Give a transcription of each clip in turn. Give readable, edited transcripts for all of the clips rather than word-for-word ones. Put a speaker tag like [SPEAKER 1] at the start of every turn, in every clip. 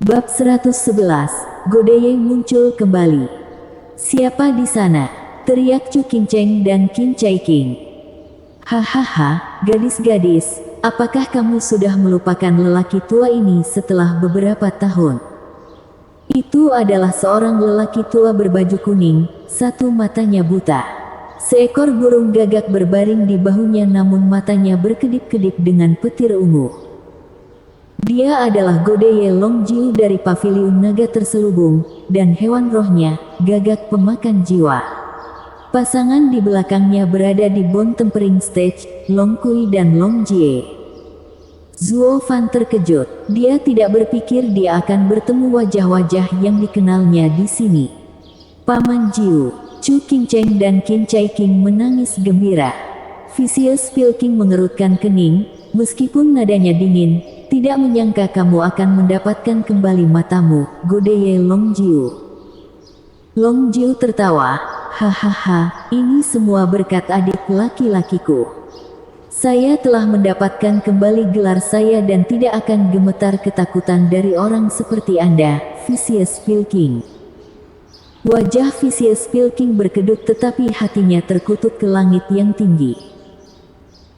[SPEAKER 1] Bab 111, Godeye muncul kembali. Siapa di sana? Teriak Chu Qingcheng dan Qin Cai Qing. Hahaha, gadis-gadis, apakah kamu sudah melupakan lelaki tua ini setelah beberapa tahun? Itu adalah seorang lelaki tua berbaju kuning, satu matanya buta. Seekor burung gagak berbaring di bahunya namun matanya berkedip-kedip dengan petir ungu. Dia adalah Godeye Longjiu dari Paviliun Naga Terselubung, dan hewan rohnya, gagak pemakan jiwa. Pasangan di belakangnya berada di Bon Tempering Stage, Long Kui dan Long Jie. Zuo Fan terkejut, dia tidak berpikir dia akan bertemu wajah-wajah yang dikenalnya di sini. Paman Jiu, Chu Qingcheng dan Qin Cai Qing menangis gembira. Vicious Pilking mengerutkan kening, meskipun nadanya dingin, tidak menyangka kamu akan mendapatkan kembali matamu, Godeye Longjiu. Longjiu tertawa, hahaha, ini semua berkat adik laki-lakiku. Saya telah mendapatkan kembali gelar saya dan tidak akan gemetar ketakutan dari orang seperti Anda, Vicious Pilking. Wajah Vicious Pilking berkedut tetapi hatinya terkutuk ke langit yang tinggi.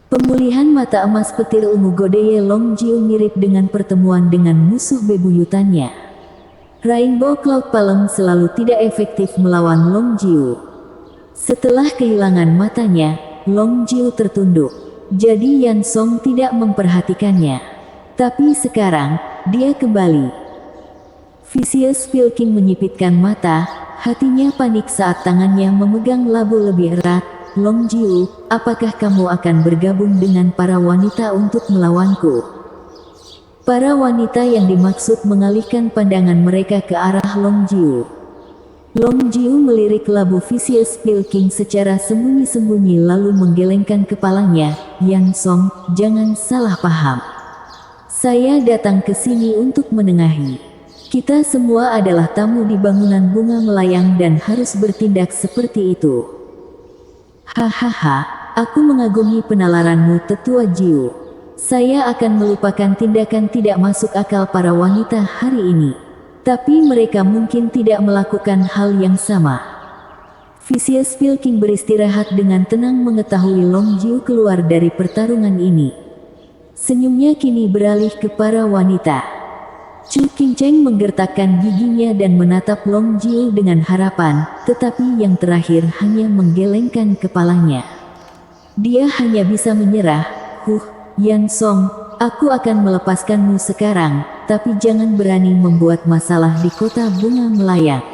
[SPEAKER 1] Pemulihan mata emas petir ungu Godeye Longjiu mirip dengan pertemuan dengan musuh bebuyutannya. Rainbow Cloud Palem selalu tidak efektif melawan Longjiu. Setelah kehilangan matanya, Longjiu tertunduk. Jadi Yan Song tidak memperhatikannya. Tapi sekarang, dia kembali. Vicious Pilking menyipitkan mata, hatinya panik saat tangannya memegang labu lebih erat. Longjiu, apakah kamu akan bergabung dengan para wanita untuk melawanku? Para wanita yang dimaksud mengalihkan pandangan mereka ke arah Longjiu. Longjiu melirik labu Vicious Pilking secara sembunyi-sembunyi lalu menggelengkan kepalanya. Yan Song, jangan salah paham. Saya datang ke sini untuk menengahi. Kita semua adalah tamu di bangunan bunga melayang dan harus bertindak seperti itu. Hahaha, aku mengagumi penalaranmu tetua Jiu. Saya akan melupakan tindakan tidak masuk akal para wanita hari ini. Tapi mereka mungkin tidak melakukan hal yang sama. Vicious Pilking beristirahat dengan tenang mengetahui Longjiu keluar dari pertarungan ini. Senyumnya kini beralih ke para wanita. Chu Qingcheng menggertakkan giginya dan menatap Longjiu dengan harapan, tetapi yang terakhir hanya menggelengkan kepalanya. Dia hanya bisa menyerah. Yan Song, aku akan melepaskanmu sekarang, tapi jangan berani membuat masalah di kota bunga melayang.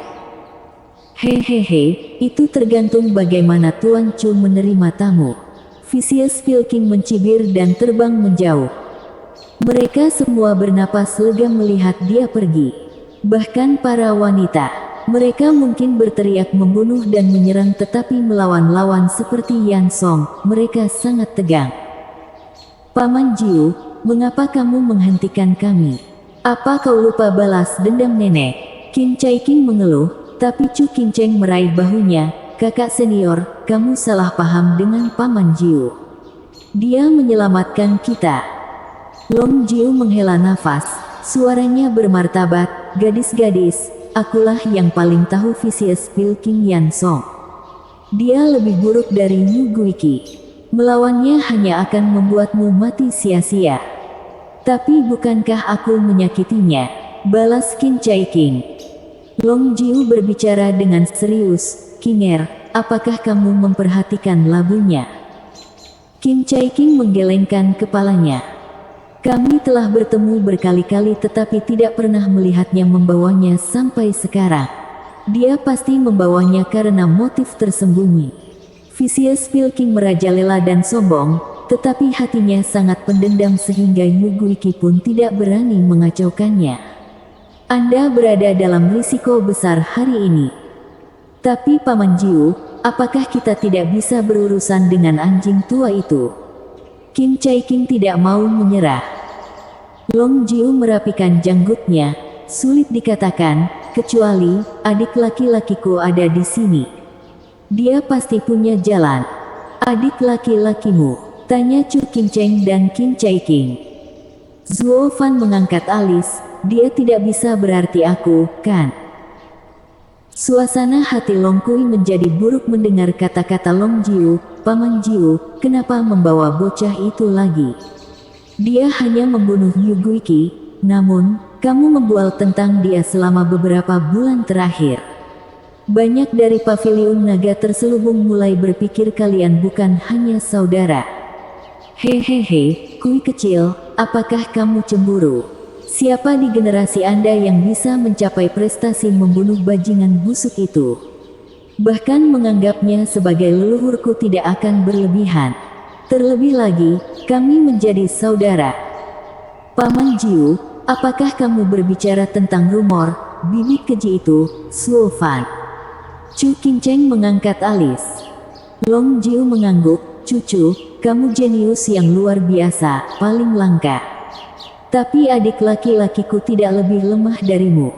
[SPEAKER 1] Hehehe, itu tergantung bagaimana Tuan Chu menerima tamu. Vicious Pilking mencibir dan terbang menjauh. Mereka semua bernapas lega melihat dia pergi. Bahkan para wanita. Mereka mungkin berteriak membunuh dan menyerang tetapi melawan lawan seperti Yan Song, mereka sangat tegang. Paman Jiu, mengapa kamu menghentikan kami? Apa kau lupa balas dendam nenek? Qin Cai Qing mengeluh, tapi Chu Qingcheng meraih bahunya. Kakak senior, kamu salah paham dengan Paman Jiu. Dia menyelamatkan kita. Longjiu menghela nafas, suaranya bermartabat, gadis-gadis, akulah yang paling tahu Vicious Pilking Yan Song. Dia lebih buruk dari Yu Guiqi. Melawannya hanya akan membuatmu mati sia-sia. Tapi bukankah aku menyakitinya? Balas Qin Cai Qing. Longjiu berbicara dengan serius, Kinger, apakah kamu memperhatikan labunya? Qin Cai Qing menggelengkan kepalanya. Kami telah bertemu berkali-kali tetapi tidak pernah melihatnya membawanya sampai sekarang. Dia pasti membawanya karena motif tersembunyi. Vicious Pilking merajalela dan sombong, tetapi hatinya sangat pendendam sehingga Yu Guiqi pun tidak berani mengacaukannya. Anda berada dalam risiko besar hari ini. Tapi Paman Jiu, apakah kita tidak bisa berurusan dengan anjing tua itu? Qin Cai Qing tidak mau menyerah. Longjiu merapikan janggutnya, sulit dikatakan, kecuali adik laki-lakiku ada di sini. Dia pasti punya jalan. Adik laki-lakimu, tanya Chu Qingcheng dan Qin Cai Qing. Zuo Fan mengangkat alis, dia tidak bisa berarti aku, kan? Suasana hati Long Kui menjadi buruk mendengar kata-kata Long Jiu. Paman Jiu, kenapa membawa bocah itu lagi? Dia hanya membunuh Yu Guiqi, namun, kamu membual tentang dia selama beberapa bulan terakhir. Banyak dari paviliun naga terselubung mulai berpikir kalian bukan hanya saudara. Hehehe, Kui kecil, apakah kamu cemburu? Siapa di generasi Anda yang bisa mencapai prestasi membunuh bajingan busuk itu? Bahkan menganggapnya sebagai leluhurku tidak akan berlebihan. Terlebih lagi, kami menjadi saudara. Paman Jiu, apakah kamu berbicara tentang rumor, bibit keji itu, Suo Fan? Chu Qingcheng mengangkat alis. Long Jiu mengangguk, cucu, kamu jenius yang luar biasa, paling langka. Tapi adik laki-lakiku tidak lebih lemah darimu.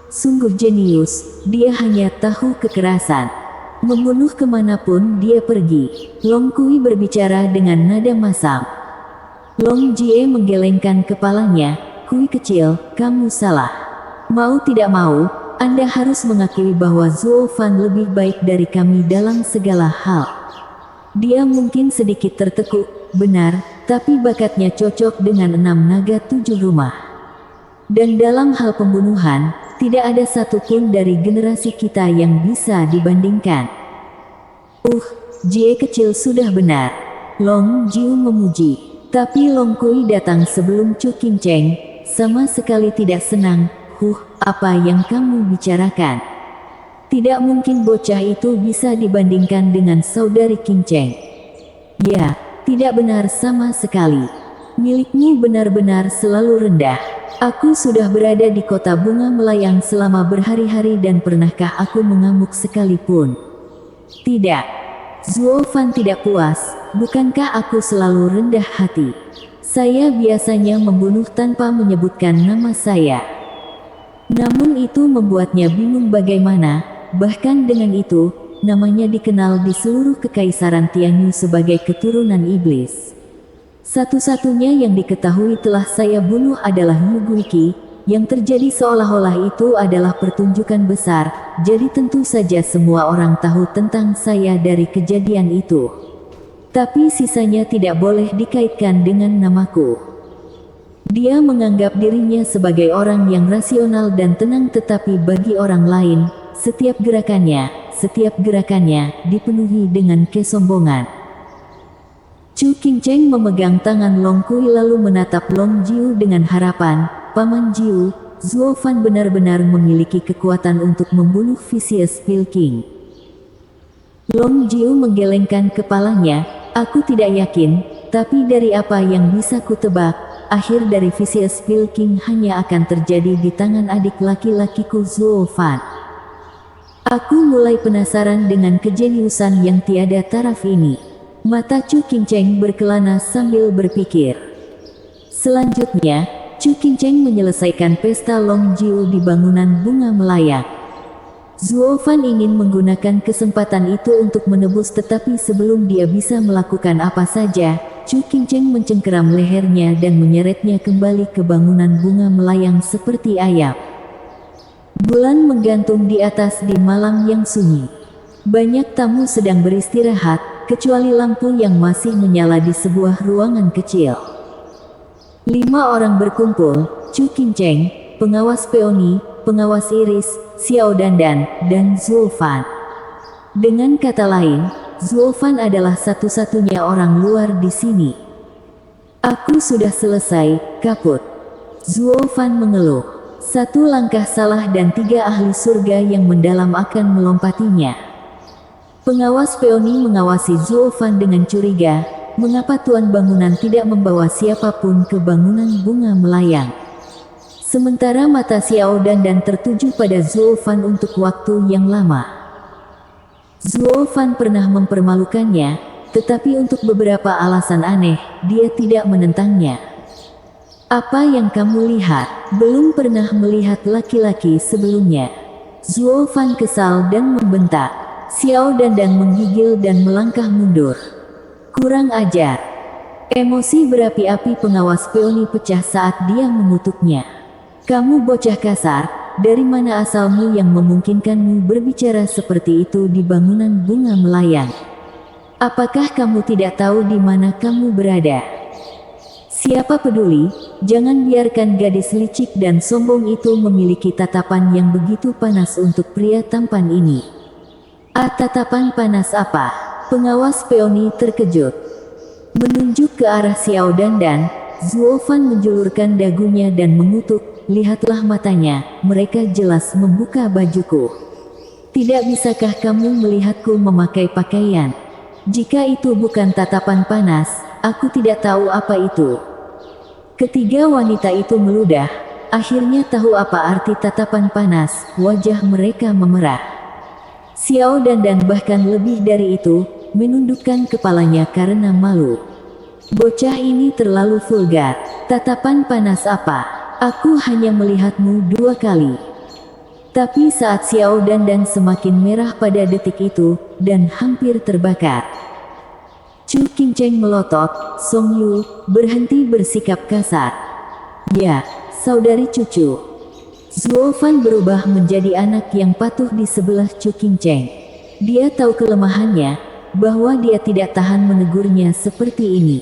[SPEAKER 1] Sungguh jenius, dia hanya tahu kekerasan. Membunuh kemanapun dia pergi. Long Kui berbicara dengan nada masam. Long Jie menggelengkan kepalanya, Kui kecil, kamu salah. Mau tidak mau, Anda harus mengakui bahwa Zuo Fan lebih baik dari kami dalam segala hal. Dia mungkin sedikit tertekuk, benar, tapi bakatnya cocok dengan 6 naga 7 rumah. Dan dalam hal pembunuhan, tidak ada satupun dari generasi kita yang bisa dibandingkan. Jie kecil sudah benar. Long Jiu memuji. Tapi Long Kui datang sebelum Chu Qingcheng, sama sekali tidak senang. Apa yang kamu bicarakan? Tidak mungkin bocah itu bisa dibandingkan dengan saudari Qingcheng. Ya, tidak benar sama sekali. Milikmu benar-benar selalu rendah. Aku sudah berada di kota bunga melayang selama berhari-hari dan pernahkah aku mengamuk sekalipun? Tidak. Zuo Fan tidak puas, bukankah aku selalu rendah hati? Saya biasanya membunuh tanpa menyebutkan nama saya. Namun itu membuatnya bingung bagaimana, bahkan dengan itu, namanya dikenal di seluruh kekaisaran Tianyu sebagai keturunan iblis. Satu-satunya yang diketahui telah saya bunuh adalah Yu Guiqi, yang terjadi seolah-olah itu adalah pertunjukan besar, jadi tentu saja semua orang tahu tentang saya dari kejadian itu. Tapi sisanya tidak boleh dikaitkan dengan namaku. Dia menganggap dirinya sebagai orang yang rasional dan tenang, tetapi bagi orang lain, setiap gerakannya dipenuhi dengan kesombongan. Chu Qingcheng memegang tangan Long Kui lalu menatap Long Jiu dengan harapan, Paman Jiu, Zuo Fan benar-benar memiliki kekuatan untuk membunuh Vicious Pilking. Long Jiu menggelengkan kepalanya, aku tidak yakin, tapi dari apa yang bisa kutebak, akhir dari Vicious Pilking hanya akan terjadi di tangan adik laki-lakiku Zuo Fan. Aku mulai penasaran dengan kejeniusan yang tiada taraf ini. Mata Chu Qingcheng berkelana sambil berpikir. Selanjutnya, Chu Qingcheng menyelesaikan pesta Long Jiu di bangunan bunga melayang. Zuo Fan ingin menggunakan kesempatan itu untuk menebus, tetapi sebelum dia bisa melakukan apa saja, Chu Qingcheng mencengkeram lehernya dan menyeretnya kembali ke bangunan bunga melayang seperti ayam. Bulan menggantung di atas di malam yang sunyi. Banyak tamu sedang beristirahat, kecuali lampu yang masih menyala di sebuah ruangan kecil. 5 orang berkumpul, Chu Qingcheng, pengawas Peony, pengawas Iris, Xiao Dandan, dan Zuo Fan. Dengan kata lain, Zuo Fan adalah satu-satunya orang luar di sini. Aku sudah selesai, kaput. Zuo Fan mengeluh. 1 langkah salah dan 3 ahli surga yang mendalam akan melompatinya. Pengawas Peony mengawasi Zuo Fan dengan curiga, mengapa tuan bangunan tidak membawa siapapun ke bangunan bunga melayang. Sementara mata Xiao Dandan tertuju pada Zuo Fan untuk waktu yang lama. Zuo Fan pernah mempermalukannya, tetapi untuk beberapa alasan aneh, dia tidak menentangnya. Apa yang kamu lihat? Belum pernah melihat laki-laki sebelumnya. Zuo Fan kesal dan membentak. Xiao Dandan menggigil dan melangkah mundur. Kurang ajar. Emosi berapi-api pengawas peoni pecah saat dia mengutuknya. Kamu bocah kasar, dari mana asalmu yang memungkinkanmu berbicara seperti itu di bangunan bunga melayang? Apakah kamu tidak tahu di mana kamu berada? Siapa peduli, jangan biarkan gadis licik dan sombong itu memiliki tatapan yang begitu panas untuk pria tampan ini. Tatapan panas apa? Pengawas peoni terkejut. Menunjuk ke arah Xiao Dandan, Zuo Fan menjulurkan dagunya dan mengutuk. Lihatlah matanya, mereka jelas membuka bajuku. Tidak bisakah kamu melihatku memakai pakaian? Jika itu bukan tatapan panas, aku tidak tahu apa itu. Ketiga wanita itu meludah, akhirnya tahu apa arti tatapan panas, wajah mereka memerah. Xiao Dandan bahkan lebih dari itu, menundukkan kepalanya karena malu. Bocah ini terlalu vulgar, tatapan panas apa? Aku hanya melihatmu 2 kali. Tapi saat Xiao Dandan semakin merah pada detik itu, dan hampir terbakar. Chu Qingcheng melotot, Song Yu, berhenti bersikap kasar. Ya, saudari cucu. Zuo Fan berubah menjadi anak yang patuh di sebelah Chu Qingcheng. Dia tahu kelemahannya, bahwa dia tidak tahan menegurnya seperti ini.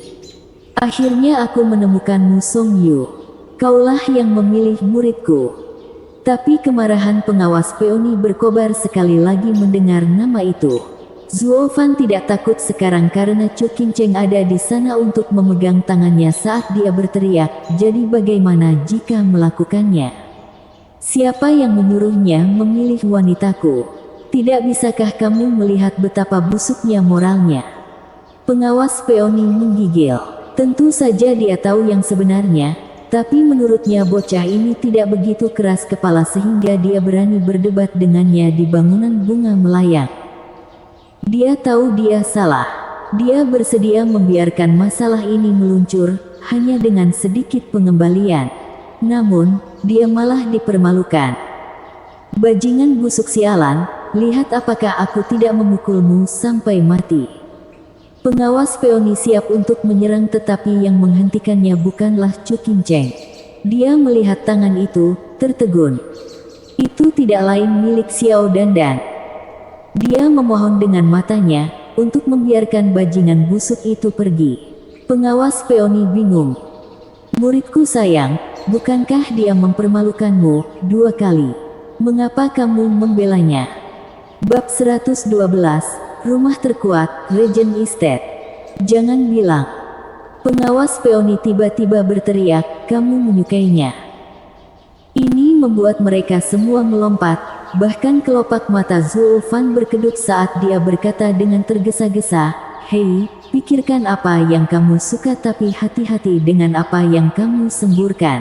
[SPEAKER 1] Akhirnya aku menemukanmu Song Yu. Kaulah yang memilih muridku. Tapi kemarahan pengawas peoni berkobar sekali lagi mendengar nama itu. Zuo Fan tidak takut sekarang karena Chu Qingcheng ada di sana untuk memegang tangannya saat dia berteriak, jadi bagaimana jika melakukannya? Siapa yang menyuruhnya memilih wanitaku? Tidak bisakah kamu melihat betapa busuknya moralnya? Pengawas peoni menggigil. Tentu saja dia tahu yang sebenarnya. Tapi menurutnya bocah ini tidak begitu keras kepala sehingga dia berani berdebat dengannya di bangunan bunga melayang. Dia tahu dia salah. Dia bersedia membiarkan masalah ini meluncur, hanya dengan sedikit pengembalian. Namun, dia malah dipermalukan. Bajingan busuk sialan, lihat apakah aku tidak memukulmu sampai mati. Pengawas peoni siap untuk menyerang tetapi yang menghentikannya bukanlah Chu Qingcheng. Dia melihat tangan itu, tertegun. Itu tidak lain milik Xiao Dandan. Dia memohon dengan matanya, untuk membiarkan bajingan busuk itu pergi. Pengawas peoni bingung. Muridku sayang, bukankah dia mempermalukanmu 2 kali? Mengapa kamu membelanya? Bab 112. Rumah terkuat, Regent Estate. Jangan bilang. Pengawas peoni tiba-tiba berteriak, kamu menyukainya. Ini membuat mereka semua melompat, bahkan kelopak mata Zuo Fan berkedut saat dia berkata dengan tergesa-gesa, hei, pikirkan apa yang kamu suka tapi hati-hati dengan apa yang kamu semburkan.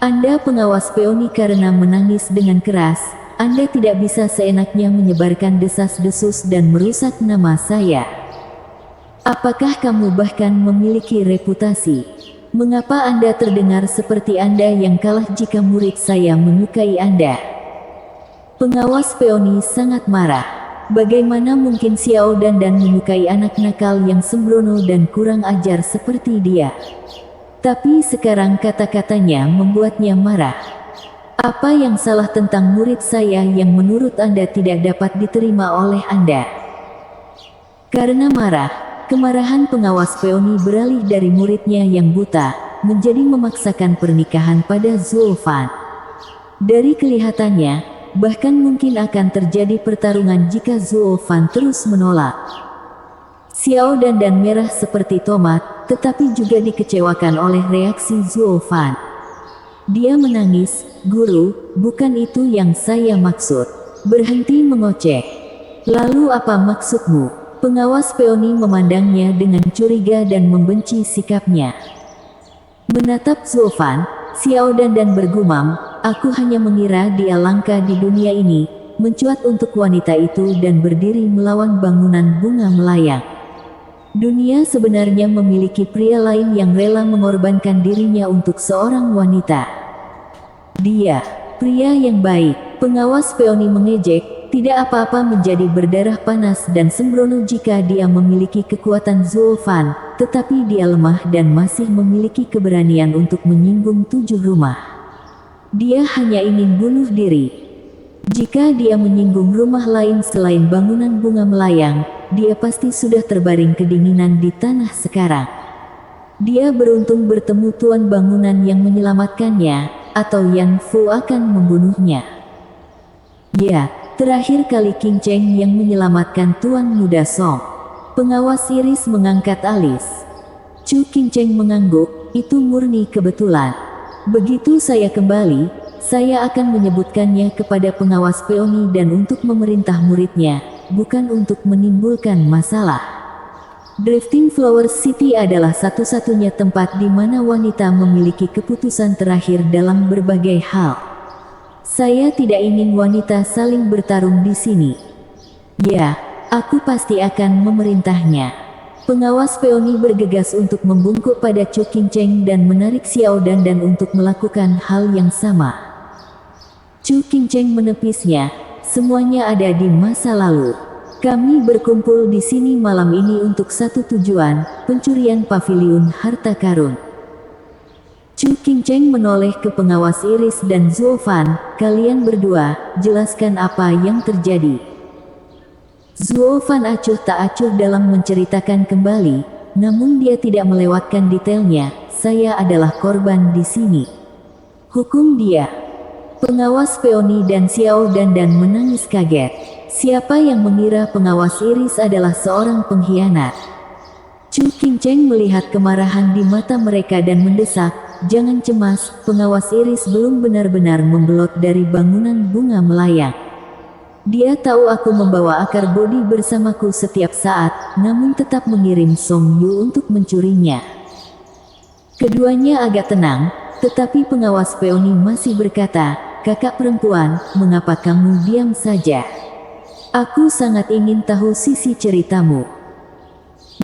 [SPEAKER 1] Anda pengawas peoni karena menangis dengan keras. Anda tidak bisa seenaknya menyebarkan desas-desus dan merusak nama saya. Apakah kamu bahkan memiliki reputasi? Mengapa Anda terdengar seperti Anda yang kalah jika murid saya menyukai Anda? Pengawas peoni sangat marah. Bagaimana mungkin Xiao Dandan menyukai anak nakal yang sembrono dan kurang ajar seperti dia? Tapi sekarang kata-katanya membuatnya marah. Apa yang salah tentang murid saya yang menurut Anda tidak dapat diterima oleh Anda? Karena marah, kemarahan pengawas peoni beralih dari muridnya yang buta, menjadi memaksakan pernikahan pada Zuo Fan. Dari kelihatannya, bahkan mungkin akan terjadi pertarungan jika Zuo Fan terus menolak. Xiao Dandan merah seperti tomat, tetapi juga dikecewakan oleh reaksi Zuo Fan. Dia menangis, guru, bukan itu yang saya maksud. Berhenti mengoceh. Lalu apa maksudmu? Pengawas peoni memandangnya dengan curiga dan membenci sikapnya. Menatap Zuo Fan, Xiao Dandan bergumam, aku hanya mengira dia langka di dunia ini, mencuat untuk wanita itu dan berdiri melawan bangunan bunga melayang. Dunia sebenarnya memiliki pria lain yang rela mengorbankan dirinya untuk seorang wanita. Dia, pria yang baik. Pengawas peoni mengejek, tidak apa-apa menjadi berdarah panas dan sembrono jika dia memiliki kekuatan Zuo Fan, tetapi dia lemah dan masih memiliki keberanian untuk menyinggung 7 rumah. Dia hanya ingin bunuh diri. Jika dia menyinggung rumah lain selain bangunan bunga melayang, dia pasti sudah terbaring kedinginan di tanah sekarang. Dia beruntung bertemu tuan bangunan yang menyelamatkannya, atau Yan Fu akan membunuhnya. Ya, terakhir kali Qing Cheng yang menyelamatkan Tuan Muda Song. Pengawas Iris mengangkat alis. Chu Qing Cheng mengangguk, itu murni kebetulan. Begitu saya kembali, saya akan menyebutkannya kepada pengawas Peony dan untuk memerintah muridnya, bukan untuk menimbulkan masalah. Drifting Flower City adalah satu-satunya tempat di mana wanita memiliki keputusan terakhir dalam berbagai hal. Saya tidak ingin wanita saling bertarung di sini. Ya, aku pasti akan memerintahnya. Pengawas Peony bergegas untuk membungkuk pada Chu Qing Cheng dan menarik Xiao Dan untuk melakukan hal yang sama. Chu Qing Cheng menepisnya, semuanya ada di masa lalu. Kami berkumpul di sini malam ini untuk satu tujuan, pencurian paviliun harta karun. Chu Qing Cheng menoleh ke pengawas Iris dan Zuo Fan, kalian berdua, jelaskan apa yang terjadi. Zuo Fan acuh tak acuh dalam menceritakan kembali, namun dia tidak melewatkan detailnya, saya adalah korban di sini. Hukum dia. Pengawas Peony dan Xiao Dan menangis kaget. Siapa yang mengira pengawas Iris adalah seorang pengkhianat? Chu Qing Cheng melihat kemarahan di mata mereka dan mendesak, jangan cemas, pengawas Iris belum benar-benar membelot dari bangunan bunga melayang. Dia tahu aku membawa akar bodi bersamaku setiap saat, namun tetap mengirim Song Yu untuk mencurinya. Keduanya agak tenang, tetapi pengawas Peony masih berkata, kakak perempuan, mengapa kamu diam saja? Aku sangat ingin tahu sisi ceritamu.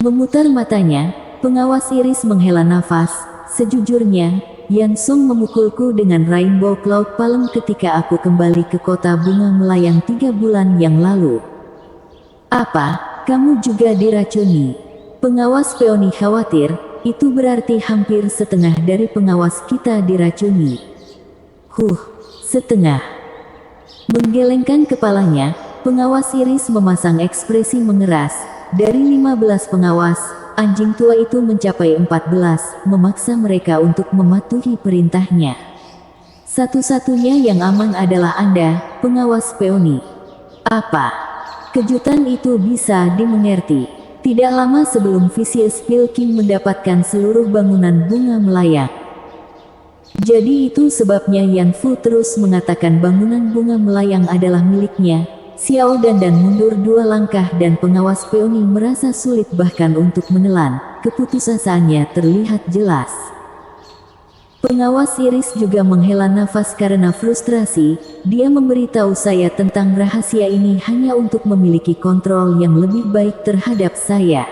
[SPEAKER 1] Memutar matanya, pengawas Iris menghela nafas, sejujurnya, Yan Song memukulku dengan Rainbow Cloud Palm ketika aku kembali ke kota bunga melayang 3 bulan yang lalu. Apa, kamu juga diracuni? Pengawas Peony khawatir, itu berarti hampir setengah dari pengawas kita diracuni. Setengah. Menggelengkan kepalanya, pengawas Iris memasang ekspresi mengeras. Dari 15 pengawas, anjing tua itu mencapai 14, memaksa mereka untuk mematuhi perintahnya. Satu-satunya yang aman adalah Anda, pengawas Peony. Apa? Kejutan itu bisa dimengerti. Tidak lama sebelum Vicious Pilking mendapatkan seluruh bangunan bunga melayang. Jadi itu sebabnya Yan Fu terus mengatakan bangunan bunga melayang adalah miliknya. Xiao Dan mundur 2 langkah dan pengawas Peony merasa sulit bahkan untuk menelan, keputusannya terlihat jelas. Pengawas Iris juga menghela nafas karena frustrasi, dia memberitahu saya tentang rahasia ini hanya untuk memiliki kontrol yang lebih baik terhadap saya.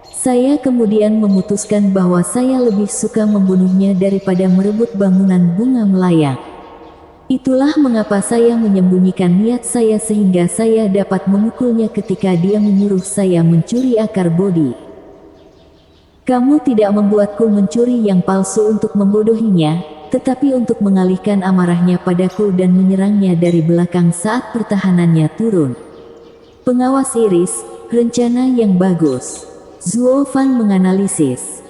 [SPEAKER 1] Saya kemudian memutuskan bahwa saya lebih suka membunuhnya daripada merebut bangunan bunga melayang. Itulah mengapa saya menyembunyikan niat saya sehingga saya dapat memukulnya ketika dia menyuruh saya mencuri akar bodi. Kamu tidak membuatku mencuri yang palsu untuk membodohinya, tetapi untuk mengalihkan amarahnya padaku dan menyerangnya dari belakang saat pertahanannya turun. Pengawas Iris, rencana yang bagus. Zuo Fan menganalisis.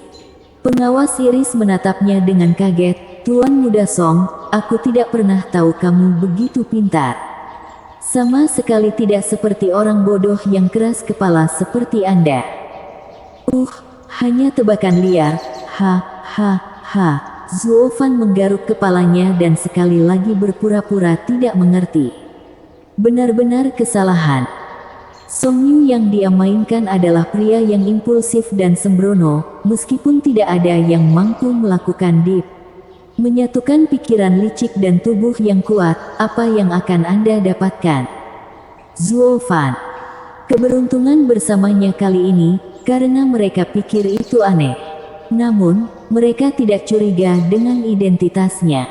[SPEAKER 1] Pengawas Iris menatapnya dengan kaget. Tuan Muda Song, aku tidak pernah tahu kamu begitu pintar. Sama sekali tidak seperti orang bodoh yang keras kepala seperti Anda. Hanya tebakan liar, Zuo Fan menggaruk kepalanya dan sekali lagi berpura-pura tidak mengerti. Benar-benar kesalahan. Song Yu yang dia mainkan adalah pria yang impulsif dan sembrono, meskipun tidak ada yang mampu melakukan deep. Menyatukan pikiran licik dan tubuh yang kuat, apa yang akan Anda dapatkan? Zuo Fan. Keberuntungan bersamanya kali ini, karena mereka pikir itu aneh. Namun, mereka tidak curiga dengan identitasnya.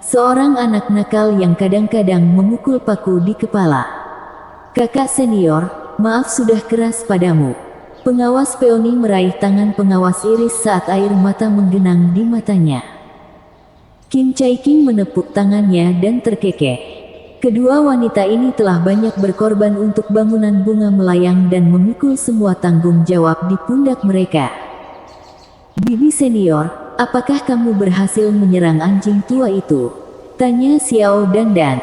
[SPEAKER 1] Seorang anak nakal yang kadang-kadang memukul paku di kepala. Kakak senior, maaf sudah keras padamu. Pengawas Peony meraih tangan pengawas Iris saat air mata menggenang di matanya. Kim Chaiking menepuk tangannya dan terkekeh. Kedua wanita ini telah banyak berkorban untuk bangunan bunga melayang dan memikul semua tanggung jawab di pundak mereka. Bibi senior, apakah kamu berhasil menyerang anjing tua itu? Tanya Xiao Dandan.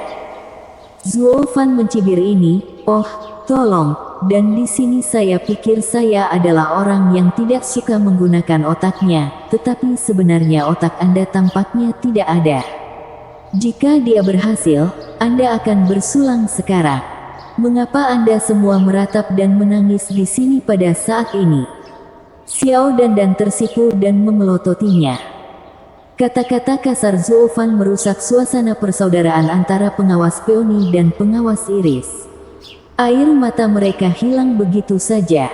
[SPEAKER 1] Zuo Fan mencibir ini, oh, tolong, dan di sini saya pikir saya adalah orang yang tidak suka menggunakan otaknya, tetapi sebenarnya otak Anda tampaknya tidak ada. Jika dia berhasil, Anda akan bersulang sekarang. Mengapa Anda semua meratap dan menangis di sini pada saat ini? Xiao Dandan tersipu dan memelototinya. Kata-kata kasar Zuo Fan merusak suasana persaudaraan antara pengawas Peony dan pengawas Iris. Air mata mereka hilang begitu saja.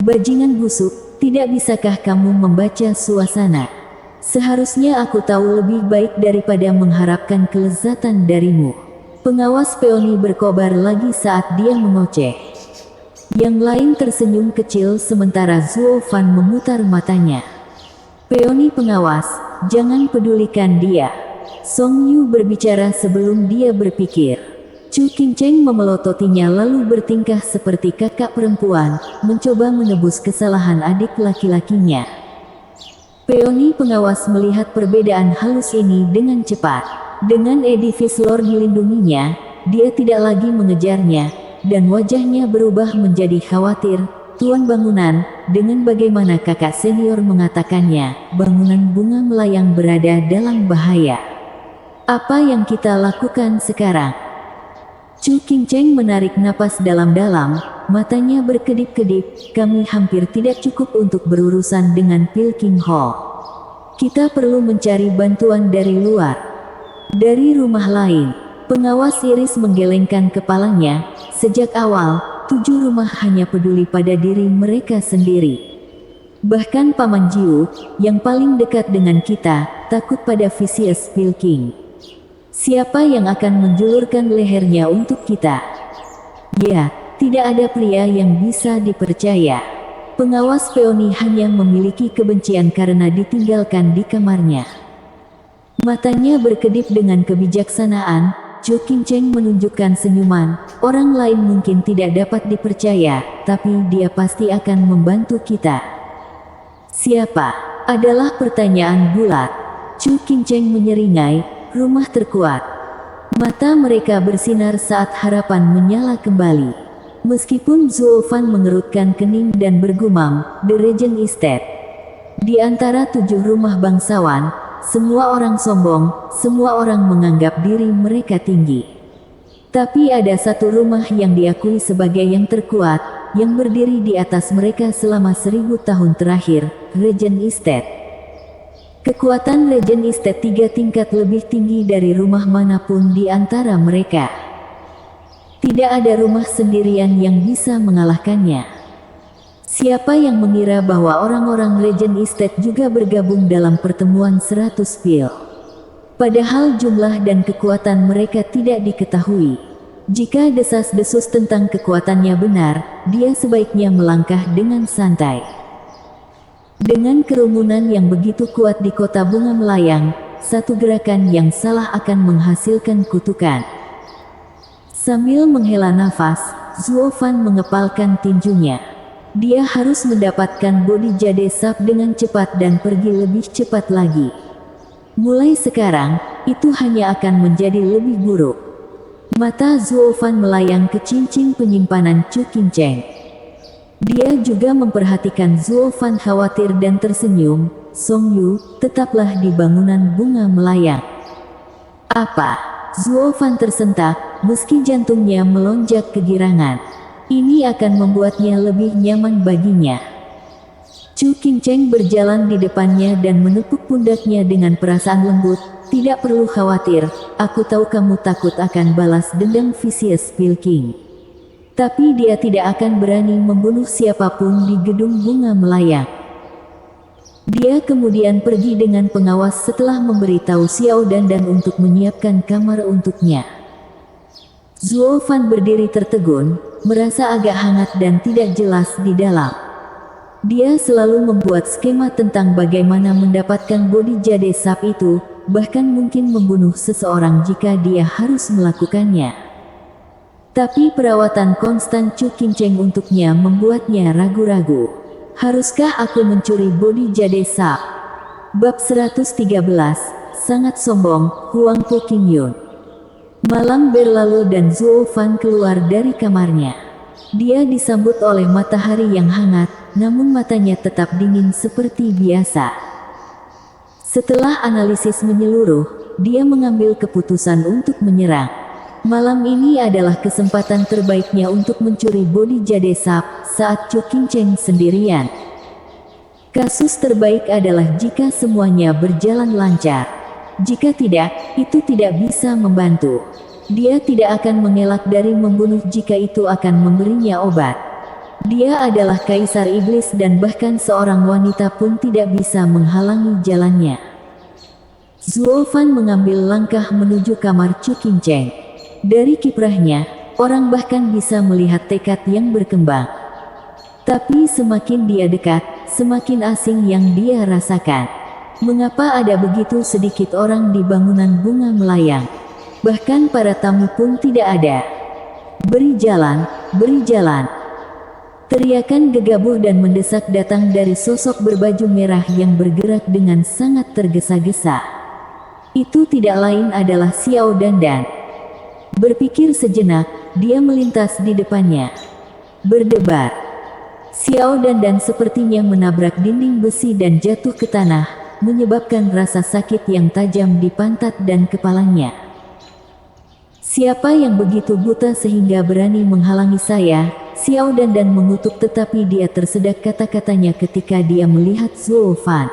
[SPEAKER 1] Bajingan busuk, tidak bisakah kamu membaca suasana? Seharusnya aku tahu lebih baik daripada mengharapkan kelezatan darimu. Pengawas Peony berkobar lagi saat dia mengoceh. Yang lain tersenyum kecil sementara Zuo Fan memutar matanya. Peony pengawas, jangan pedulikan dia. Song Yu berbicara sebelum dia berpikir. Chu Qingcheng memelototinya lalu bertingkah seperti kakak perempuan, mencoba menebus kesalahan adik laki-lakinya. Peony pengawas melihat perbedaan halus ini dengan cepat. Dengan edifice Lord melindunginya, dia tidak lagi mengejarnya, dan wajahnya berubah menjadi khawatir. Tuan bangunan, dengan bagaimana kakak senior mengatakannya, bangunan bunga melayang berada dalam bahaya. Apa yang kita lakukan sekarang? Chu Qingcheng menarik napas dalam-dalam, matanya berkedip-kedip. Kami hampir tidak cukup untuk berurusan dengan Pilking Hall. Kita perlu mencari bantuan dari luar. Dari rumah lain. Pengawas Iris menggelengkan kepalanya. Sejak awal, 7 rumah hanya peduli pada diri mereka sendiri. Bahkan Paman Jiu, yang paling dekat dengan kita, takut pada Vicious Pilking. Siapa yang akan menjulurkan lehernya untuk kita? Ya, tidak ada pria yang bisa dipercaya. Pengawas Peony hanya memiliki kebencian karena ditinggalkan di kamarnya. Matanya berkedip dengan kebijaksanaan. Chu Qingcheng menunjukkan senyuman. Orang lain mungkin tidak dapat dipercaya, tapi dia pasti akan membantu kita. Siapa? Adalah pertanyaan bulat. Chu Qingcheng menyeringai. Rumah terkuat. Mata mereka bersinar saat harapan menyala kembali. Meskipun Zuo Fan mengerutkan kening dan bergumam, The Regent Estate. Di antara 7 rumah bangsawan, semua orang sombong, semua orang menganggap diri mereka tinggi. Tapi ada satu rumah yang diakui sebagai yang terkuat, yang berdiri di atas mereka selama 1000 tahun terakhir, Regent Estate. Kekuatan Regent Estate 3 tingkat lebih tinggi dari rumah manapun di antara mereka. Tidak ada rumah sendirian yang bisa mengalahkannya. Siapa yang mengira bahwa orang-orang Regent Estate juga bergabung dalam pertemuan 100 pil? Padahal jumlah dan kekuatan mereka tidak diketahui. Jika desas-desus tentang kekuatannya benar, dia sebaiknya melangkah dengan santai. Dengan kerumunan yang begitu kuat di kota bunga melayang, satu gerakan yang salah akan menghasilkan kutukan. Sambil menghela nafas, Zuo Fan mengepalkan tinjunya. Dia harus mendapatkan bodi jade sap dengan cepat dan pergi lebih cepat lagi. Mulai sekarang, itu hanya akan menjadi lebih buruk. Mata Zuo Fan melayang ke cincin penyimpanan Chu Qingcheng. Dia juga memperhatikan Zuo Fan khawatir dan tersenyum. Song Yu, tetaplah di bangunan bunga melayang. Apa? Zuo Fan tersentak, meski jantungnya melonjak kegirangan. Ini akan membuatnya lebih nyaman baginya. Chu Qingcheng berjalan di depannya dan menepuk pundaknya dengan perasaan lembut. Tidak perlu khawatir, aku tahu kamu takut akan balas dendam Vicious Pilking. Tapi dia tidak akan berani membunuh siapapun di gedung bunga melayang. Dia kemudian pergi dengan pengawas setelah memberitahu Xiao Dandan untuk menyiapkan kamar untuknya. Zuo Fan berdiri tertegun, merasa agak hangat dan tidak jelas di dalam. Dia selalu membuat skema tentang bagaimana mendapatkan bodi jade sap itu, bahkan mungkin membunuh seseorang jika dia harus melakukannya. Tapi perawatan konstan Chu Qingcheng untuknya membuatnya ragu-ragu. Haruskah aku mencuri bodi jade sap? Bab 113, sangat sombong, Huang Po Qingyun. Malam berlalu dan Zuo Fan keluar dari kamarnya. Dia disambut oleh matahari yang hangat, namun matanya tetap dingin seperti biasa. Setelah analisis menyeluruh, dia mengambil keputusan untuk menyerang. Malam ini adalah kesempatan terbaiknya untuk mencuri bodi jade sap saat Chu Qingcheng sendirian. Kasus terbaik adalah jika semuanya berjalan lancar. Jika tidak, itu tidak bisa membantu. Dia tidak akan mengelak dari membunuh jika itu akan memberinya obat. Dia adalah kaisar iblis dan bahkan seorang wanita pun tidak bisa menghalangi jalannya. Zuo Fan mengambil langkah menuju kamar Chu Qingcheng. Dari kiprahnya, orang bahkan bisa melihat tekad yang berkembang. Tapi semakin dia dekat, semakin asing yang dia rasakan. Mengapa ada begitu sedikit orang di bangunan bunga melayang? Bahkan para tamu pun tidak ada. Beri jalan, beri jalan. Teriakan gegabah dan mendesak datang dari sosok berbaju merah yang bergerak dengan sangat tergesa-gesa. Itu tidak lain adalah Xiao Dandan. Berpikir sejenak, dia melintas di depannya. Berdebar. Xiao Dandan sepertinya menabrak dinding besi dan jatuh ke tanah, menyebabkan rasa sakit yang tajam di pantat dan kepalanya. Siapa yang begitu buta sehingga berani menghalangi saya? Xiao Dandan mengutuk tetapi dia tersedak kata-katanya ketika dia melihat Zuo Fan.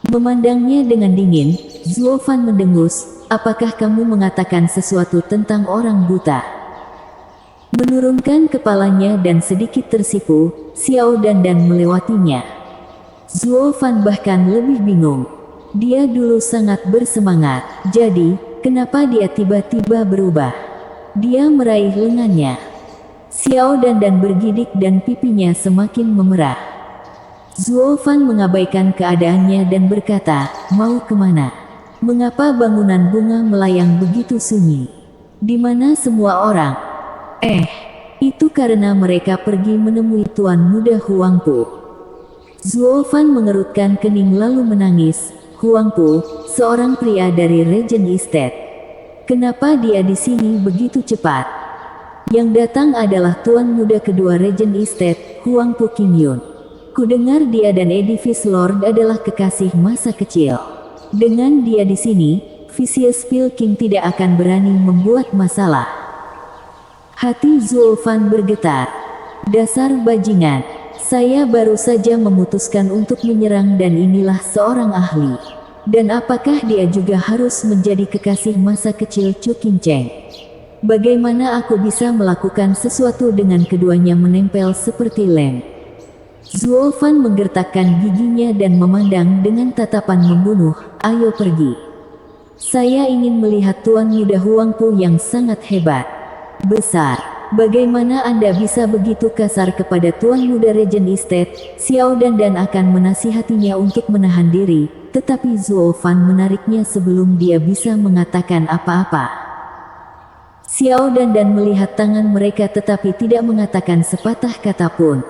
[SPEAKER 1] Memandangnya dengan dingin, Zuo Fan mendengus, apakah kamu mengatakan sesuatu tentang orang buta? Menurunkan kepalanya dan sedikit tersipu, Xiao Dandan melewatinya. Zuo Fan bahkan lebih bingung. Dia dulu sangat bersemangat, jadi kenapa dia tiba-tiba berubah? Dia meraih lengannya. Xiao Dandan bergidik dan pipinya semakin memerah. Zuo Fan mengabaikan keadaannya dan berkata, mau kemana? Mengapa bangunan bunga melayang begitu sunyi? Di mana semua orang? Itu karena mereka pergi menemui Tuan Muda Huang Po. Zuo Fan mengerutkan kening lalu menangis. Huang Po, seorang pria dari Regent Estate. Kenapa dia di sini begitu cepat? Yang datang adalah Tuan Muda kedua Regent Estate, Huang Po Qingyun. Kudengar dia dan Edifice Lord adalah kekasih masa kecil. Dengan dia di sini, Vicious Pil King tidak akan berani membuat masalah. Hati Zuo Fan bergetar. Dasar bajingan. Saya baru saja memutuskan untuk menyerang dan inilah seorang ahli. Dan apakah dia juga harus menjadi kekasih masa kecil Chu Qingcheng? Bagaimana aku bisa melakukan sesuatu dengan keduanya menempel seperti lem? Zuo Fan menggertakkan giginya dan memandang dengan tatapan membunuh, ayo pergi. Saya ingin melihat Tuan Muda Huang Po yang sangat hebat. Besar. Bagaimana Anda bisa begitu kasar kepada Tuan Muda Regent Estate? Xiao Dandan akan menasihatinya untuk menahan diri, tetapi Zuo Fan menariknya sebelum dia bisa mengatakan apa-apa. Xiao Dandan melihat tangan mereka tetapi tidak mengatakan sepatah kata pun.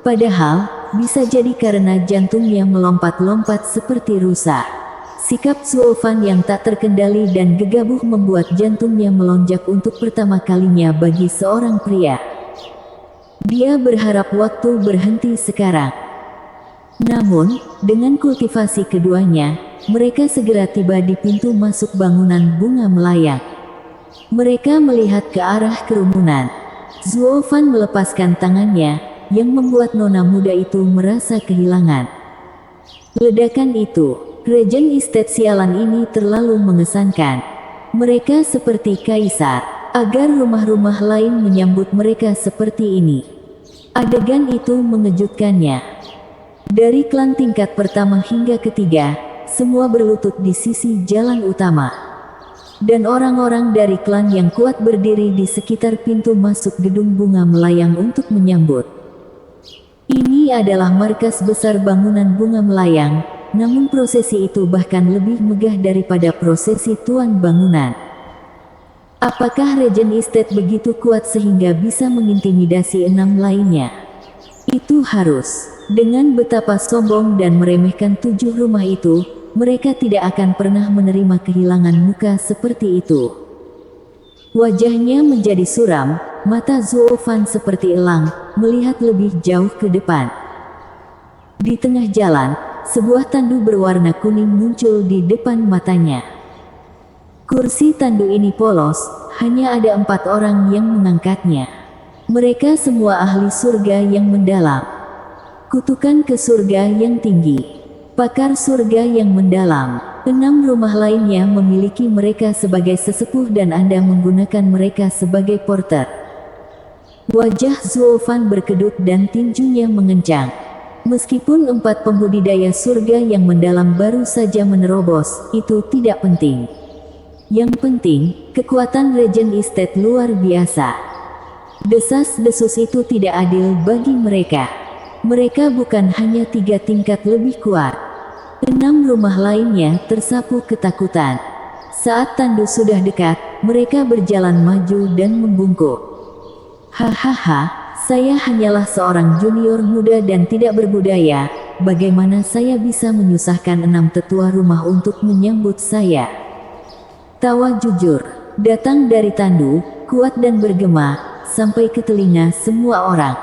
[SPEAKER 1] Padahal, bisa jadi karena jantungnya melompat-lompat seperti rusa. Sikap Zuo Fan yang tak terkendali dan gegabah membuat jantungnya melonjak untuk pertama kalinya bagi seorang pria. Dia berharap waktu berhenti sekarang. Namun, dengan kultivasi keduanya, mereka segera tiba di pintu masuk bangunan bunga melayang. Mereka melihat ke arah kerumunan. Zuo Fan melepaskan tangannya, yang membuat nona muda itu merasa kehilangan. Ledakan itu, Regent Estate sialan ini terlalu mengesankan. Mereka seperti kaisar, agar rumah-rumah lain menyambut mereka seperti ini. Adegan itu mengejutkannya. Dari klan tingkat pertama hingga ketiga, semua berlutut di sisi jalan utama. Dan orang-orang dari klan yang kuat berdiri di sekitar pintu masuk gedung bunga melayang untuk menyambut. Ini Ini adalah markas besar bangunan bunga melayang, namun prosesi itu bahkan lebih megah daripada prosesi tuan bangunan. Apakah Regent Estate begitu kuat sehingga bisa mengintimidasi 6 lainnya? Itu harus. Dengan betapa sombong dan meremehkan 7 rumah itu, mereka tidak akan pernah menerima kehilangan muka seperti itu. Wajahnya menjadi suram, mata Zuo Fan seperti elang, melihat lebih jauh ke depan. Di tengah jalan, sebuah tandu berwarna kuning muncul di depan matanya. Kursi tandu ini polos, hanya ada 4 orang yang mengangkatnya. Mereka semua ahli surga yang mendalam. Kutukan ke surga yang tinggi. Pakar surga yang mendalam. 6 rumah lainnya memiliki mereka sebagai sesepuh dan Anda menggunakan mereka sebagai porter. Wajah Zuo Fan berkedut dan tinjunya mengencang. Meskipun 4 pembudidaya surga yang mendalam baru saja menerobos, itu tidak penting. Yang penting, kekuatan Regent Estate luar biasa. Desas-desus itu tidak adil bagi mereka. Mereka bukan hanya 3 tingkat lebih kuat. 6 rumah lainnya tersapu ketakutan. Saat tandu sudah dekat, mereka berjalan maju dan membungkuk. Hahaha, saya hanyalah seorang junior muda dan tidak berbudaya. Bagaimana saya bisa menyusahkan 6 tetua rumah untuk menyambut saya? Tawa jujur, datang dari tandu, kuat dan bergema, sampai ke telinga semua orang.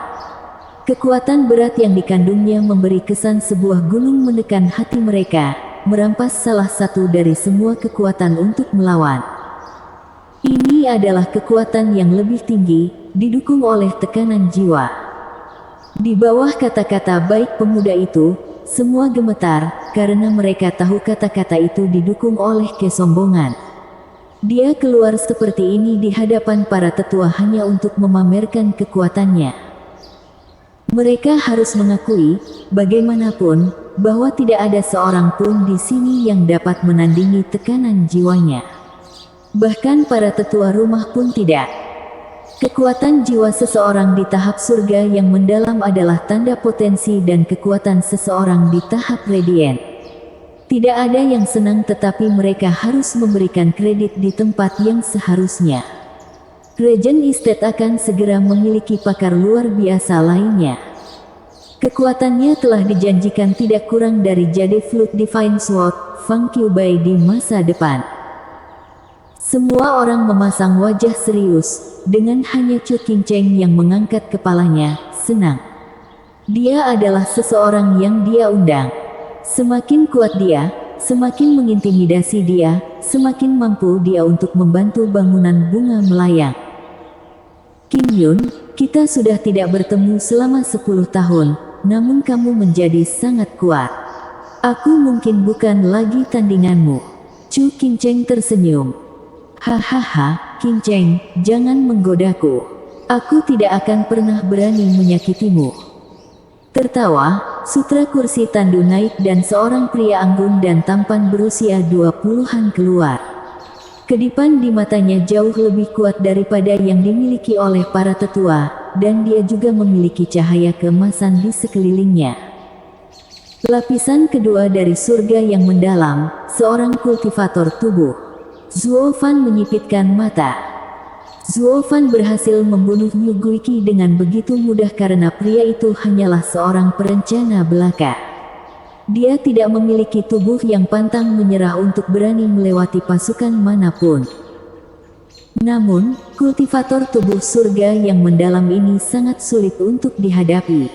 [SPEAKER 1] Kekuatan berat yang dikandungnya memberi kesan sebuah gunung menekan hati mereka, merampas salah satu dari semua kekuatan untuk melawan. Ini adalah kekuatan yang lebih tinggi, didukung oleh tekanan jiwa. Di bawah kata-kata baik pemuda itu, semua gemetar, karena mereka tahu kata-kata itu didukung oleh kesombongan. Dia keluar seperti ini di hadapan para tetua hanya untuk memamerkan kekuatannya. Mereka harus mengakui, bagaimanapun, bahwa tidak ada seorang pun di sini yang dapat menandingi tekanan jiwanya. Bahkan para tetua rumah pun tidak. Kekuatan jiwa seseorang di tahap surga yang mendalam adalah tanda potensi dan kekuatan seseorang di tahap radiant. Tidak ada yang senang tetapi mereka harus memberikan kredit di tempat yang seharusnya. Regent Estate akan segera memiliki pakar luar biasa lainnya. Kekuatannya telah dijanjikan tidak kurang dari Jade Flute Divine Sword, Fang Qiubai di masa depan. Semua orang memasang wajah serius, dengan hanya Chu Qingcheng yang mengangkat kepalanya, senang. Dia adalah seseorang yang dia undang. Semakin kuat dia, semakin mengintimidasi dia, semakin mampu dia untuk membantu bangunan bunga melayang. Kim Yun, kita sudah tidak bertemu selama 10 tahun, namun kamu menjadi sangat kuat. Aku mungkin bukan lagi tandinganmu. Chu Qingcheng tersenyum. Hahaha, Qingcheng, jangan menggodaku. Aku tidak akan pernah berani menyakitimu. Tertawa, sutra kursi tandu naik dan seorang pria anggun dan tampan berusia 20-an keluar. Kedipan di matanya jauh lebih kuat daripada yang dimiliki oleh para tetua, dan dia juga memiliki cahaya keemasan di sekelilingnya. Lapisan kedua dari surga yang mendalam, seorang kultivator tubuh. Zuo Fan menyipitkan mata. Zuo Fan berhasil membunuh Niu Guiqi dengan begitu mudah karena pria itu hanyalah seorang perencana belaka. Dia tidak memiliki tubuh yang pantang menyerah untuk berani melewati pasukan manapun. Namun, kultivator tubuh surga yang mendalam ini sangat sulit untuk dihadapi.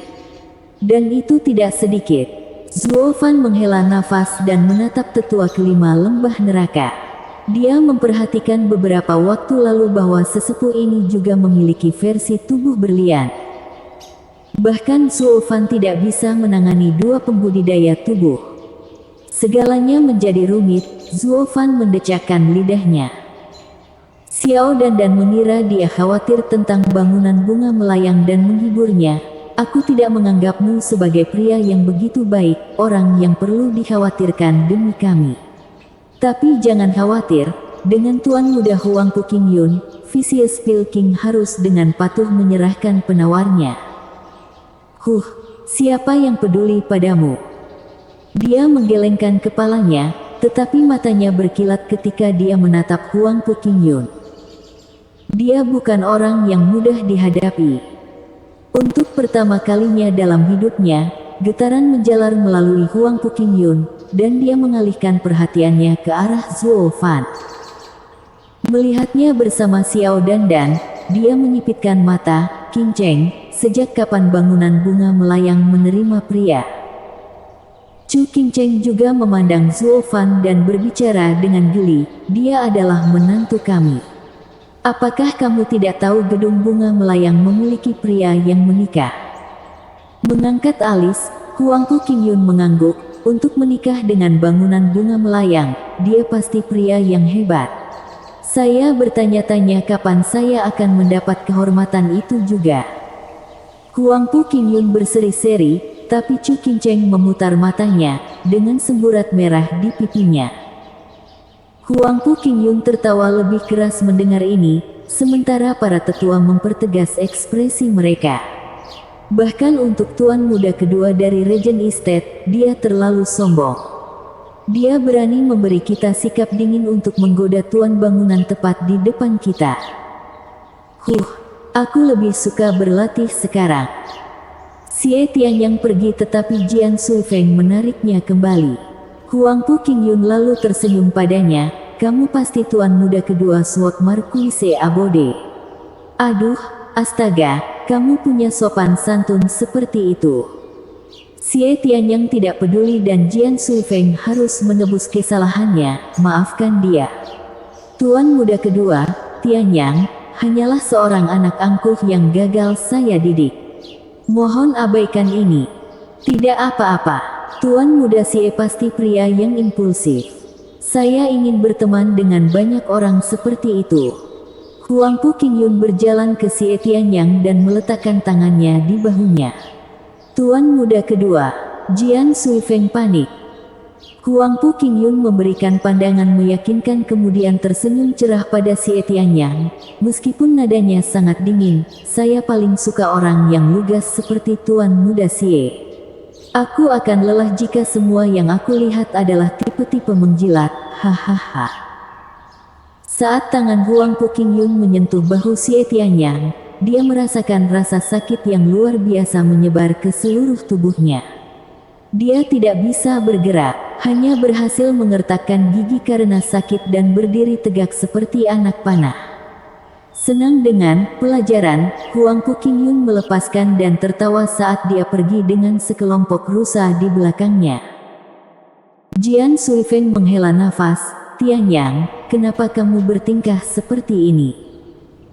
[SPEAKER 1] Dan itu tidak sedikit. Zuo Fan menghela nafas dan menatap tetua kelima lembah neraka. Dia memperhatikan beberapa waktu lalu bahwa sesepuh ini juga memiliki versi tubuh berlian. Bahkan Zuo Fan tidak bisa menangani 2 pembudidaya tubuh. Segalanya menjadi rumit, Zuo Fan mendecakkan lidahnya. Xiao Dan mengira dia khawatir tentang bangunan bunga melayang dan menghiburnya. Aku tidak menganggapmu sebagai pria yang begitu baik, orang yang perlu dikhawatirkan demi kami. Tapi jangan khawatir, dengan Tuan Muda Huangpu Kim Yun, Vicious Pilking harus dengan patuh menyerahkan penawarnya. siapa yang peduli padamu? Dia menggelengkan kepalanya, tetapi matanya berkilat ketika dia menatap Huang Puqingyun. Dia bukan orang yang mudah dihadapi. Untuk pertama kalinya dalam hidupnya, getaran menjalar melalui Huang Puqingyun, dan dia mengalihkan perhatiannya ke arah Zuo Fan. Melihatnya bersama Xiao Dandan, dia menyipitkan mata. Qing Cheng, sejak kapan bangunan bunga melayang menerima pria? Chu Qing Cheng juga memandang Zuo Fan dan berbicara dengan geli, dia adalah menantu kami. Apakah kamu tidak tahu gedung bunga melayang memiliki pria yang menikah? Mengangkat alis, Huang Puqingyun mengangguk, untuk menikah dengan bangunan bunga melayang, dia pasti pria yang hebat. Saya bertanya-tanya kapan saya akan mendapat kehormatan itu juga. Huang Puqingyun berseri-seri, tapi Chu Qing Cheng memutar matanya, dengan semburat merah di pipinya. Huang Puqingyun tertawa lebih keras mendengar ini, sementara para tetua mempertegas ekspresi mereka. Bahkan untuk tuan muda kedua dari Regent Estate, dia terlalu sombong. Dia berani memberi kita sikap dingin untuk menggoda tuan bangunan tepat di depan kita. Aku lebih suka berlatih sekarang. Xie Tianyang pergi tetapi Jian Suifeng menariknya kembali. Huang Puqingyun lalu tersenyum padanya, kamu pasti tuan muda kedua Sword Marquise Abode. Aduh, astaga, kamu punya sopan santun seperti itu. Xie Tianyang tidak peduli dan Jian Suifeng harus menebus kesalahannya, maafkan dia. Tuan muda kedua, Tianyang, hanyalah seorang anak angkuh yang gagal saya didik. Mohon abaikan ini. Tidak apa-apa. Tuan muda Xie pasti pria yang impulsif. Saya ingin berteman dengan banyak orang seperti itu. Huang Puqingyun berjalan ke Xie Tianyang dan meletakkan tangannya di bahunya. Tuan muda kedua, Jian Suifeng panik. Huang Puqingyun memberikan pandangan meyakinkan kemudian tersenyum cerah pada Xie Tianyang. Meskipun nadanya sangat dingin, saya paling suka orang yang lugas seperti tuan muda Xie. Aku akan lelah jika semua yang aku lihat adalah tipe-tipe menjilat, hahaha. Saat tangan Huang Puqingyun menyentuh bahu Xie Tianyang, dia merasakan rasa sakit yang luar biasa menyebar ke seluruh tubuhnya. Dia tidak bisa bergerak, hanya berhasil mengertakkan gigi karena sakit dan berdiri tegak seperti anak panah. Senang dengan pelajaran, Huang Puqingyun melepaskan dan tertawa saat dia pergi dengan sekelompok rusa di belakangnya. Jian Suifeng menghela nafas, Tianyang, kenapa kamu bertingkah seperti ini?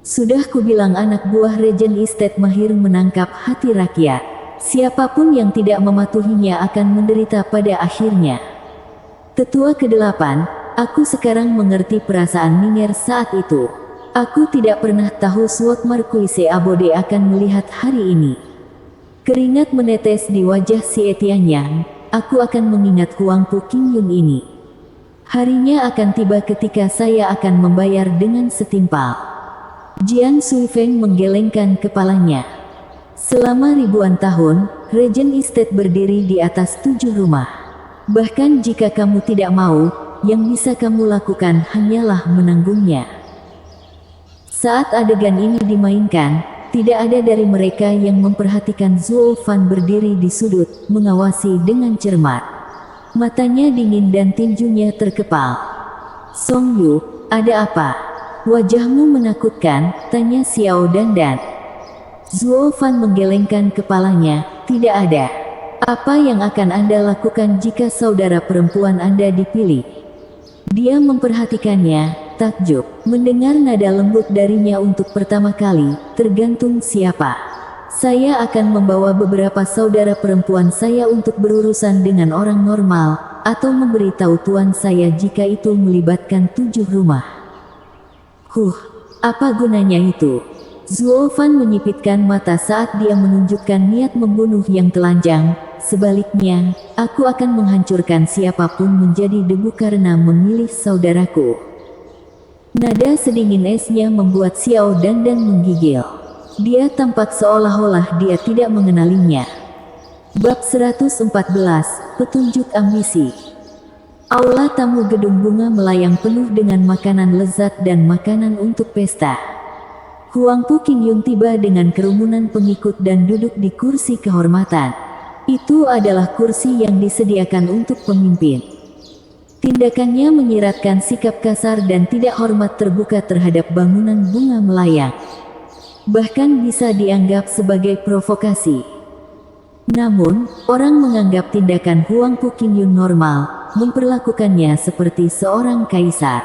[SPEAKER 1] Sudah kubilang anak buah Regent Estate mahir menangkap hati rakyat. Siapapun yang tidak mematuhinya akan menderita pada akhirnya. Tetua ke-8, aku sekarang mengerti perasaan Ning'er saat itu. Aku tidak pernah tahu Sword Marquise Abode akan melihat hari ini. Keringat menetes di wajah Xie Tianyang, aku akan mengingat Huang Puqingyun ini. Harinya akan tiba ketika saya akan membayar dengan setimpal. Jian Suifeng menggelengkan kepalanya. Selama ribuan tahun, Regent Estate berdiri di atas 7 rumah. Bahkan jika kamu tidak mau, yang bisa kamu lakukan hanyalah menanggungnya. Saat adegan ini dimainkan, tidak ada dari mereka yang memperhatikan Zuo Fan berdiri di sudut, mengawasi dengan cermat. Matanya dingin dan tinjunya terkepal. Song Yu, ada apa? Wajahmu menakutkan, tanya Xiao Dandan. Zuo Fan menggelengkan kepalanya, tidak ada. Apa yang akan Anda lakukan jika saudara perempuan Anda dipilih? Dia memperhatikannya, takjub, mendengar nada lembut darinya untuk pertama kali, tergantung siapa. Saya akan membawa beberapa saudara perempuan saya untuk berurusan dengan orang normal, atau memberitahu tuan saya jika itu melibatkan 7 rumah. Apa gunanya itu? Zuo Fan menyipitkan mata saat dia menunjukkan niat membunuh yang telanjang. Sebaliknya, aku akan menghancurkan siapapun menjadi debu karena memilih saudaraku. Nada sedingin esnya membuat Xiao Dandan menggigil. Dia tampak seolah-olah dia tidak mengenalinya. Bab 114, Petunjuk Ambisi. Aula tamu gedung bunga melayang penuh dengan makanan lezat dan makanan untuk pesta. Huang Pu Qingyun tiba dengan kerumunan pengikut dan duduk di kursi kehormatan. Itu adalah kursi yang disediakan untuk pemimpin. Tindakannya menyiratkan sikap kasar dan tidak hormat terbuka terhadap bangunan bunga melayang. Bahkan bisa dianggap sebagai provokasi. Namun, orang menganggap tindakan Huang Pu Qingyun normal, memperlakukannya seperti seorang kaisar.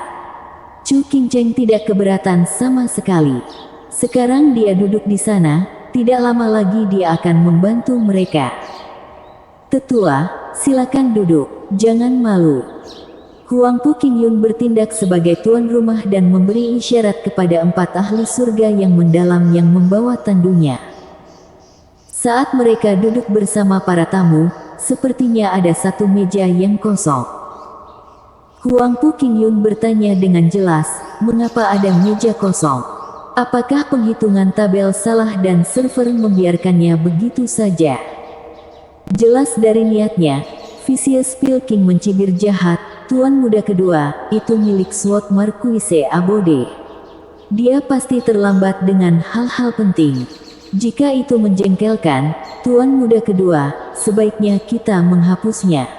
[SPEAKER 1] Chu Qingcheng tidak keberatan sama sekali. Sekarang dia duduk di sana, tidak lama lagi dia akan membantu mereka. Tetua, silakan duduk, jangan malu. Huang Pu Qingyun bertindak sebagai tuan rumah dan memberi isyarat kepada 4 ahli surga yang mendalam yang membawa tandunya. Saat mereka duduk bersama para tamu, sepertinya ada satu meja yang kosong. Huang Pu Qingyun bertanya dengan jelas, mengapa ada meja kosong? Apakah penghitungan tabel salah dan server membiarkannya begitu saja? Jelas dari niatnya, Vicious Pilking mencibir jahat. Tuan muda kedua, itu milik Sword Marquise Abode. Dia pasti terlambat dengan hal-hal penting. Jika itu menjengkelkan, Tuan muda kedua, sebaiknya kita menghapusnya.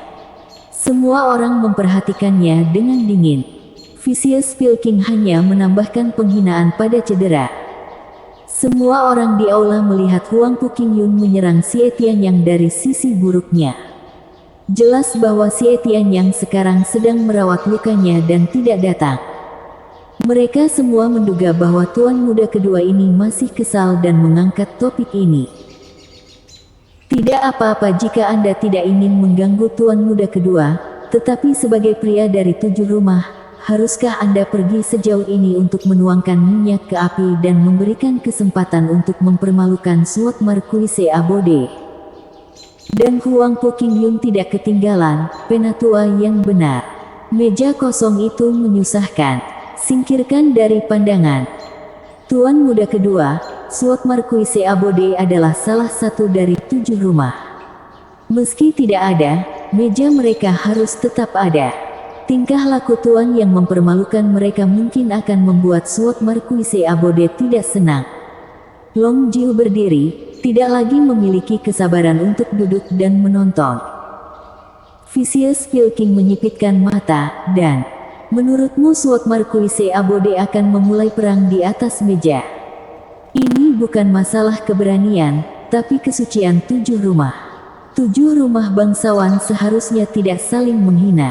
[SPEAKER 1] Semua orang memperhatikannya dengan dingin. Vicious Pilking hanya menambahkan penghinaan pada cedera. Semua orang di aula melihat Huang Pu Qingyun menyerang Xie Tianyang dari sisi buruknya. Jelas bahwa Xie Tianyang sekarang sedang merawat lukanya dan tidak datang. Mereka semua menduga bahwa tuan muda kedua ini masih kesal dan mengangkat topik ini. Tidak apa-apa jika Anda tidak ingin mengganggu tuan muda kedua, tetapi sebagai pria dari 7 rumah, haruskah Anda pergi sejauh ini untuk menuangkan minyak ke api dan memberikan kesempatan untuk mempermalukan Sword Marquise Abode? Dan Huang Pu Qingyun tidak ketinggalan, penatua yang benar. Meja kosong itu menyusahkan. Singkirkan dari pandangan. Tuan muda kedua, Sword Marquise Abode adalah salah satu dari 7 rumah. Meski tidak ada, meja mereka harus tetap ada. Tingkah laku tuan yang mempermalukan mereka mungkin akan membuat Sword Marquise Abode tidak senang. Long Jiu berdiri, tidak lagi memiliki kesabaran untuk duduk dan menonton. Vicious Pilking menyipitkan mata, dan menurutmu Sword Marquise Abode akan memulai perang di atas meja? Ini bukan masalah keberanian, tapi kesucian 7 rumah. 7 rumah bangsawan seharusnya tidak saling menghina.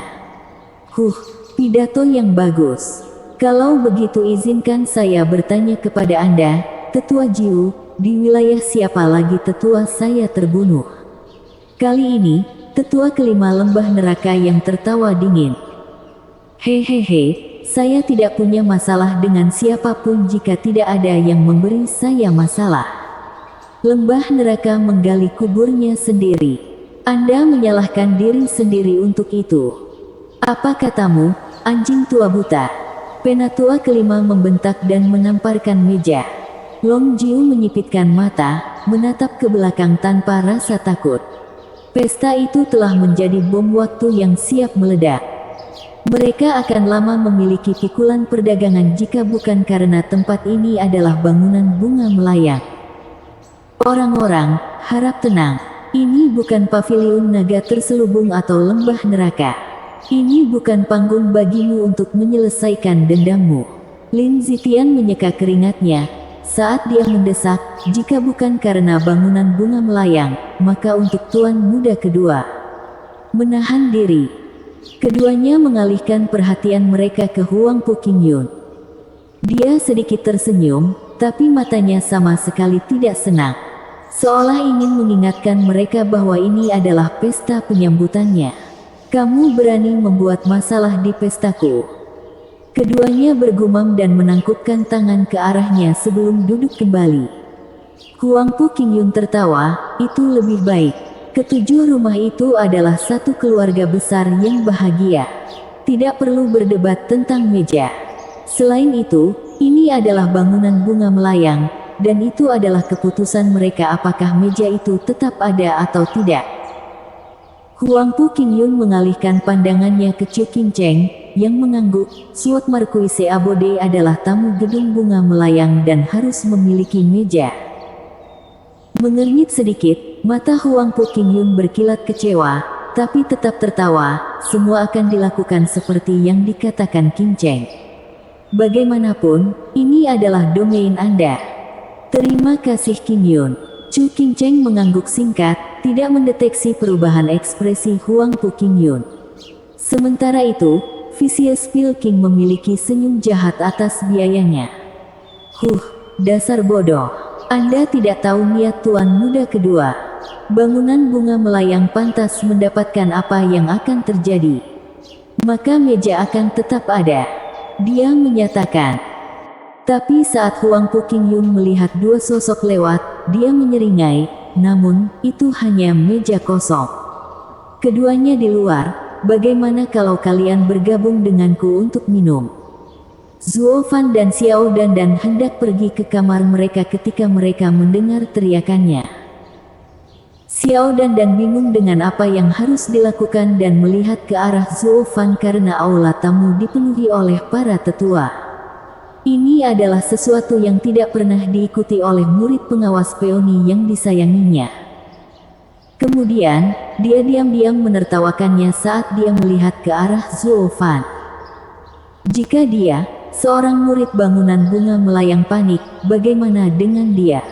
[SPEAKER 1] Pidato yang bagus. Kalau begitu izinkan saya bertanya kepada Anda, Tetua Jiu, di wilayah siapa lagi tetua saya terbunuh? Kali ini, tetua kelima lembah neraka yang tertawa dingin. Hehehe, saya tidak punya masalah dengan siapapun jika tidak ada yang memberi saya masalah. Lembah neraka menggali kuburnya sendiri. Anda menyalahkan diri sendiri untuk itu. Apa katamu, anjing tua buta? Penatua kelima membentak dan menamparkan meja. Long Jiu menyipitkan mata, menatap ke belakang tanpa rasa takut. Pesta itu telah menjadi bom waktu yang siap meledak. Mereka akan lama memiliki pikulan perdagangan jika bukan karena tempat ini adalah bangunan bunga melayang. Orang-orang, harap tenang. Ini bukan paviliun naga terselubung atau lembah neraka. Ini bukan panggung bagimu untuk menyelesaikan dendammu. Lin Zitian menyeka keringatnya saat dia mendesak, jika bukan karena bangunan bunga melayang, maka untuk tuan muda kedua. Menahan diri. Keduanya mengalihkan perhatian mereka ke Huang Pu Qingyun. Dia sedikit tersenyum, tapi matanya sama sekali tidak senang. Seolah ingin mengingatkan mereka bahwa ini adalah pesta penyambutannya. Kamu berani membuat masalah di pestaku. Keduanya bergumam dan menangkupkan tangan ke arahnya sebelum duduk kembali. Huang Pu Qingyun tertawa, itu lebih baik. Ketujuh rumah itu adalah satu keluarga besar yang bahagia. Tidak perlu berdebat tentang meja. Selain itu, ini adalah bangunan bunga melayang, dan itu adalah keputusan mereka apakah meja itu tetap ada atau tidak. Huang Pu Qingyun mengalihkan pandangannya ke Chu Qingcheng, yang mengangguk. Suat Marquise Abode adalah tamu gedung bunga melayang dan harus memiliki meja. Mengernyit sedikit, mata Huang Pu Qingyun berkilat kecewa, tapi tetap tertawa. Semua akan dilakukan seperti yang dikatakan Qingcheng. Bagaimanapun, ini adalah domain Anda. Terima kasih Qingyun. Chu Qingcheng mengangguk singkat, tidak mendeteksi perubahan ekspresi Huang Pu Qingyun. Sementara itu, Vicious Pilking memiliki senyum jahat atas biayanya. Dasar bodoh. Anda tidak tahu niat tuan muda kedua. Bangunan bunga melayang pantas mendapatkan apa yang akan terjadi. Maka meja akan tetap ada. Dia menyatakan. Tapi saat Huang Pu Qingyun melihat dua sosok lewat, dia menyeringai, namun, itu hanya meja kosong. Keduanya di luar, bagaimana kalau kalian bergabung denganku untuk minum? Zuo Fan dan Xiao Dandan hendak pergi ke kamar mereka ketika mereka mendengar teriakannya. Xiao Dandan bingung dengan apa yang harus dilakukan dan melihat ke arah Zuo Fan karena aula tamu dipenuhi oleh para tetua. Ini adalah sesuatu yang tidak pernah diikuti oleh murid pengawas peoni yang disayanginya. Kemudian, dia diam-diam menertawakannya saat dia melihat ke arah Zuo Fan. Jika dia, seorang murid bangunan bunga melayang panik, bagaimana dengan dia?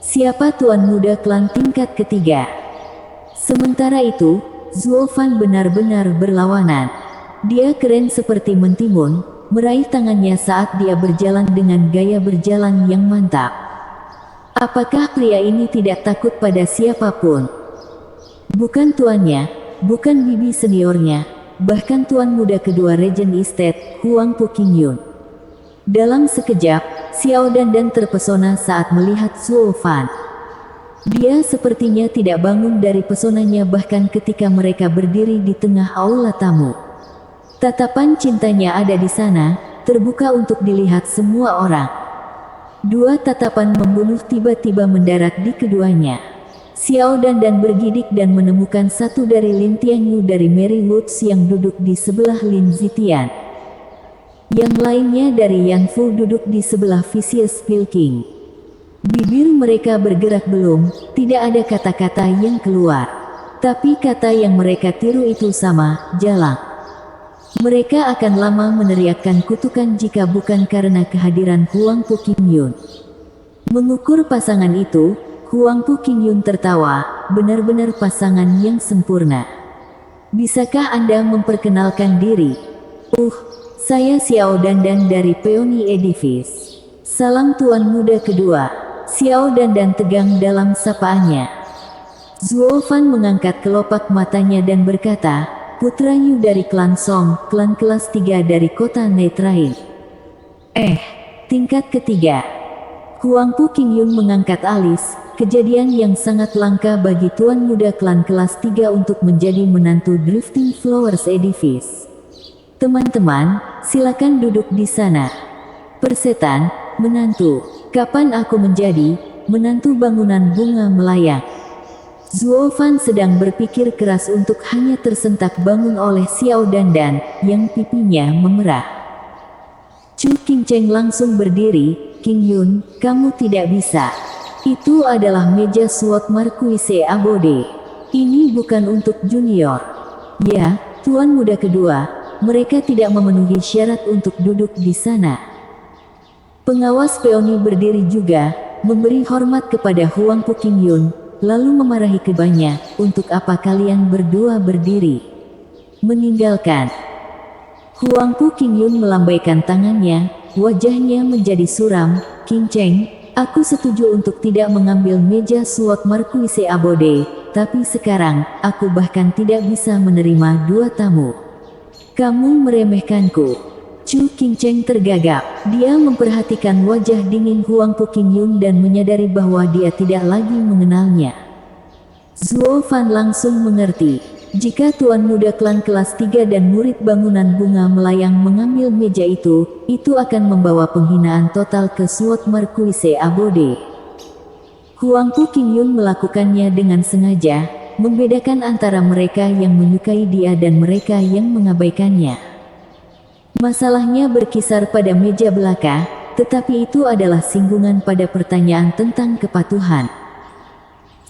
[SPEAKER 1] Siapa tuan muda klan tingkat ketiga? Sementara itu, Zuo Fan benar-benar berlawanan. Dia keren seperti mentimun, meraih tangannya saat dia berjalan dengan gaya berjalan yang mantap. Apakah pria ini tidak takut pada siapapun? Bukan tuannya, bukan bibi seniornya, bahkan tuan muda kedua Regent Estate, Huang Pu Qingyun. Dalam sekejap, Xiao Dandan terpesona saat melihat Zuo Fan. Dia sepertinya tidak bangun dari pesonanya bahkan ketika mereka berdiri di tengah aula tamu. Tatapan cintanya ada di sana, terbuka untuk dilihat semua orang. Dua tatapan membunuh tiba-tiba mendarat di keduanya. Xiao Dandan bergidik dan menemukan satu dari Lin Tianyu dari Mary Woods yang duduk di sebelah Lin Zitian. Yang lainnya dari Yan Fu duduk di sebelah Vicious Pilking. Bibir mereka bergerak belum, tidak ada kata-kata yang keluar. Tapi kata yang mereka tiru itu sama, jalang. Mereka akan lama meneriakkan kutukan jika bukan karena kehadiran Huang Pu Qingyun. Mengukur pasangan itu, Huang Pu Qingyun tertawa, benar-benar pasangan yang sempurna. Bisakah Anda memperkenalkan diri? Saya Xiao Dandan dari Peony Edifice. Salam tuan muda kedua. Xiao Dandan tegang dalam sapaannya. Zuo Fan mengangkat kelopak matanya dan berkata, Putra Yu dari klan Song, klan kelas 3 dari kota Netrain. Tingkat ketiga. Huang Pu Qingyun mengangkat alis, kejadian yang sangat langka bagi tuan muda klan kelas 3 untuk menjadi menantu Drifting Flowers Edifice. Teman-teman, silakan duduk di sana. Persetan, menantu, kapan aku menjadi menantu bangunan bunga melayang? Zuo Fan sedang berpikir keras untuk hanya tersentak bangun oleh Xiao Dandan, yang pipinya memerah. Chu Qingcheng langsung berdiri, Qingyun, kamu tidak bisa. Itu adalah meja Suat Marquise Abode. Ini bukan untuk junior. Ya, tuan muda kedua, mereka tidak memenuhi syarat untuk duduk di sana. Pengawas peoni berdiri juga, memberi hormat kepada Huang Pu Qingyun, lalu memarahi keduanya, untuk apa kalian berdua berdiri? Meninggalkan. Huang Pu Qingyun melambaikan tangannya, wajahnya menjadi suram. Qingcheng, aku setuju untuk tidak mengambil meja Suat Marquise Abode, tapi sekarang, aku bahkan tidak bisa menerima dua tamu. Kamu meremehkanku. Chu Qingcheng tergagap. Dia memperhatikan wajah dingin Huang Pu Qingyun dan menyadari bahwa dia tidak lagi mengenalnya. Zuo Fan langsung mengerti. Jika Tuan Muda Klan kelas 3 dan murid bangunan bunga melayang mengambil meja itu akan membawa penghinaan total ke Sword Marquise Abode. Huangpu Qingyun melakukannya dengan sengaja, membedakan antara mereka yang menyukai dia dan mereka yang mengabaikannya. Masalahnya berkisar pada meja belaka, tetapi itu adalah singgungan pada pertanyaan tentang kepatuhan.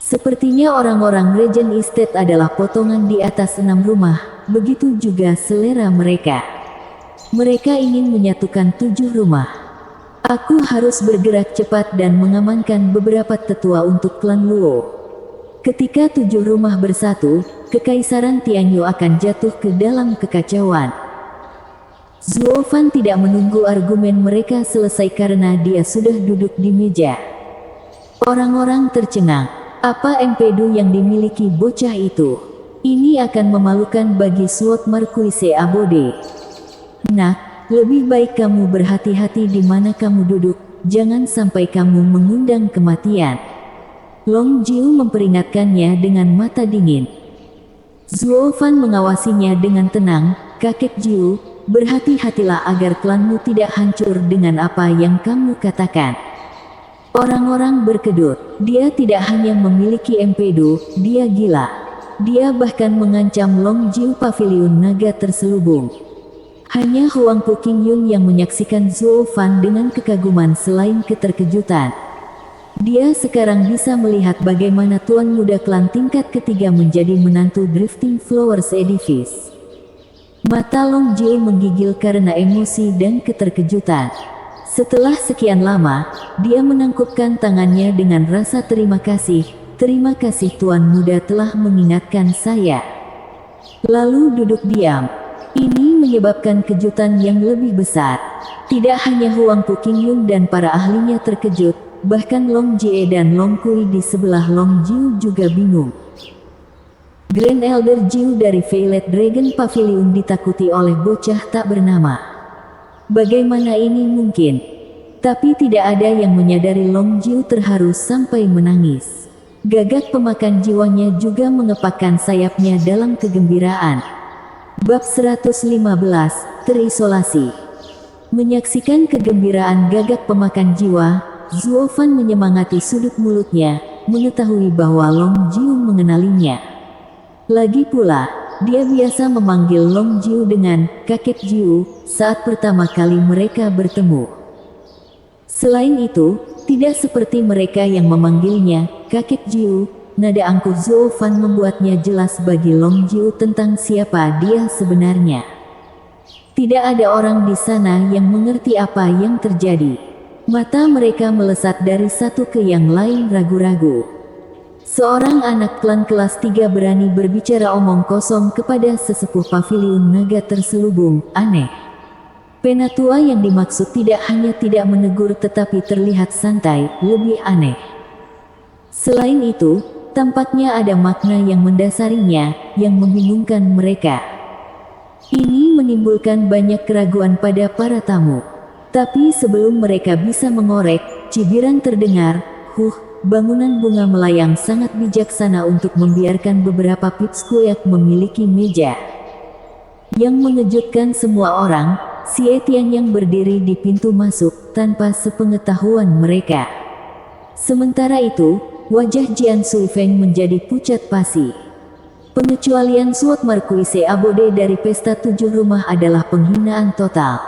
[SPEAKER 1] Sepertinya orang-orang Regent Estate adalah potongan di atas 6 rumah, begitu juga selera mereka. Mereka ingin menyatukan 7 rumah. Aku harus bergerak cepat dan mengamankan beberapa tetua untuk klan Luo. Ketika 7 rumah bersatu, Kekaisaran Tianyu akan jatuh ke dalam kekacauan. Zuo Fan tidak menunggu argumen mereka selesai karena dia sudah duduk di meja. Orang-orang tercengang. Apa empedu yang dimiliki bocah itu? Ini akan memalukan bagi Sword Marquise Abode. Nak, lebih baik kamu berhati-hati di mana kamu duduk, jangan sampai kamu mengundang kematian. Long Jiu memperingatkannya dengan mata dingin. Zuo Fan mengawasinya dengan tenang. Kakek Jiu, berhati-hatilah agar klanmu tidak hancur dengan apa yang kamu katakan. Orang-orang berkedut. Dia tidak hanya memiliki empedu, dia gila. Dia bahkan mengancam Long Jiu Pavilion Naga terselubung. Hanya Huangpu Qingyun yang menyaksikan Zuo Fan dengan kekaguman selain keterkejutan. Dia sekarang bisa melihat bagaimana Tuan Muda Klan tingkat ketiga menjadi menantu Drifting Flowers Edifice. Mata Long Jiu menggigil karena emosi dan keterkejutan. Setelah sekian lama, dia menangkupkan tangannya dengan rasa terima kasih. Terima kasih Tuan Muda telah mengingatkan saya. Lalu duduk diam. Ini menyebabkan kejutan yang lebih besar. Tidak hanya Huangpu Qingyun dan para ahlinya terkejut, bahkan Long Jie dan Long Kui di sebelah Long Jiu juga bingung. Grand Elder Jiu dari Violet Dragon Pavilion ditakuti oleh bocah tak bernama. Bagaimana ini mungkin? Tapi tidak ada yang menyadari Long Jiu terharu sampai menangis. Gagak pemakan jiwanya juga mengepakkan sayapnya dalam kegembiraan. Bab 115, Terisolasi. Menyaksikan kegembiraan gagak pemakan jiwa, Zuo Fan menyemangati sudut mulutnya, mengetahui bahwa Long Jiu mengenalinya. Lagi pula, dia biasa memanggil Long Jiu dengan kakek Jiu saat pertama kali mereka bertemu. Selain itu, tidak seperti mereka yang memanggilnya kakek Jiu, nada angkuh Zuo Fan membuatnya jelas bagi Long Jiu tentang siapa dia sebenarnya. Tidak ada orang di sana yang mengerti apa yang terjadi. Mata mereka melesat dari satu ke yang lain ragu-ragu. Seorang anak klan kelas 3 berani berbicara omong kosong kepada sesepuh pavilion naga terselubung, aneh. Penatua yang dimaksud tidak hanya tidak menegur tetapi terlihat santai, lebih aneh. Selain itu, tampaknya ada makna yang mendasarinya, yang membingungkan mereka. Ini menimbulkan banyak keraguan pada para tamu. Tapi sebelum mereka bisa mengorek, cibiran terdengar, bangunan bunga melayang sangat bijaksana untuk membiarkan beberapa pipskuyak memiliki meja. Yang mengejutkan semua orang, Xie Tian yang berdiri di pintu masuk tanpa sepengetahuan mereka. Sementara itu, wajah Jian Suifeng menjadi pucat pasi. Pengecualian Sword Marquise Abode dari pesta 7 rumah adalah penghinaan total.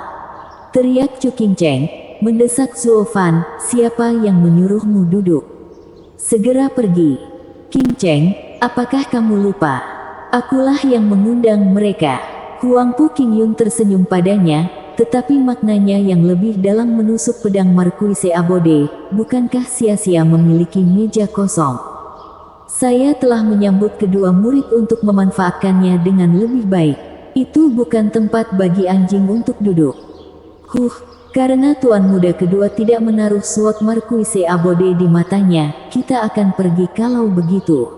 [SPEAKER 1] Teriak Chu Qingcheng, mendesak Zuo Fan, siapa yang menyuruhmu duduk? Segera pergi. Qingcheng, apakah kamu lupa? Akulah yang mengundang mereka. Huangpu Qingyun tersenyum padanya, tetapi maknanya yang lebih dalam menusuk pedang Marquise Abode, bukankah sia-sia memiliki meja kosong? Saya telah menyambut kedua murid untuk memanfaatkannya dengan lebih baik. Itu bukan tempat bagi anjing untuk duduk. Karena Tuan Muda kedua tidak menaruh Sword Marquise Abode di matanya, kita akan pergi kalau begitu.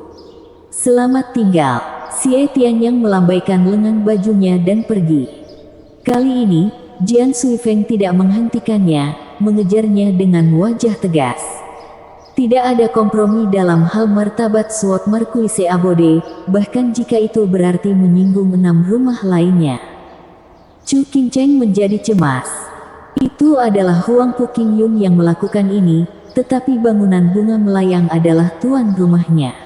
[SPEAKER 1] Selamat tinggal. Xie Tian yang melambaikan lengan bajunya dan pergi. Kali ini, Jian Suifeng tidak menghentikannya, mengejarnya dengan wajah tegas. Tidak ada kompromi dalam hal martabat Sword Marquise Abode, bahkan jika itu berarti menyinggung 6 rumah lainnya. Chu Qingcheng menjadi cemas. Itu adalah Huang Pu Qingyun yang melakukan ini, tetapi bangunan bunga melayang adalah tuan rumahnya.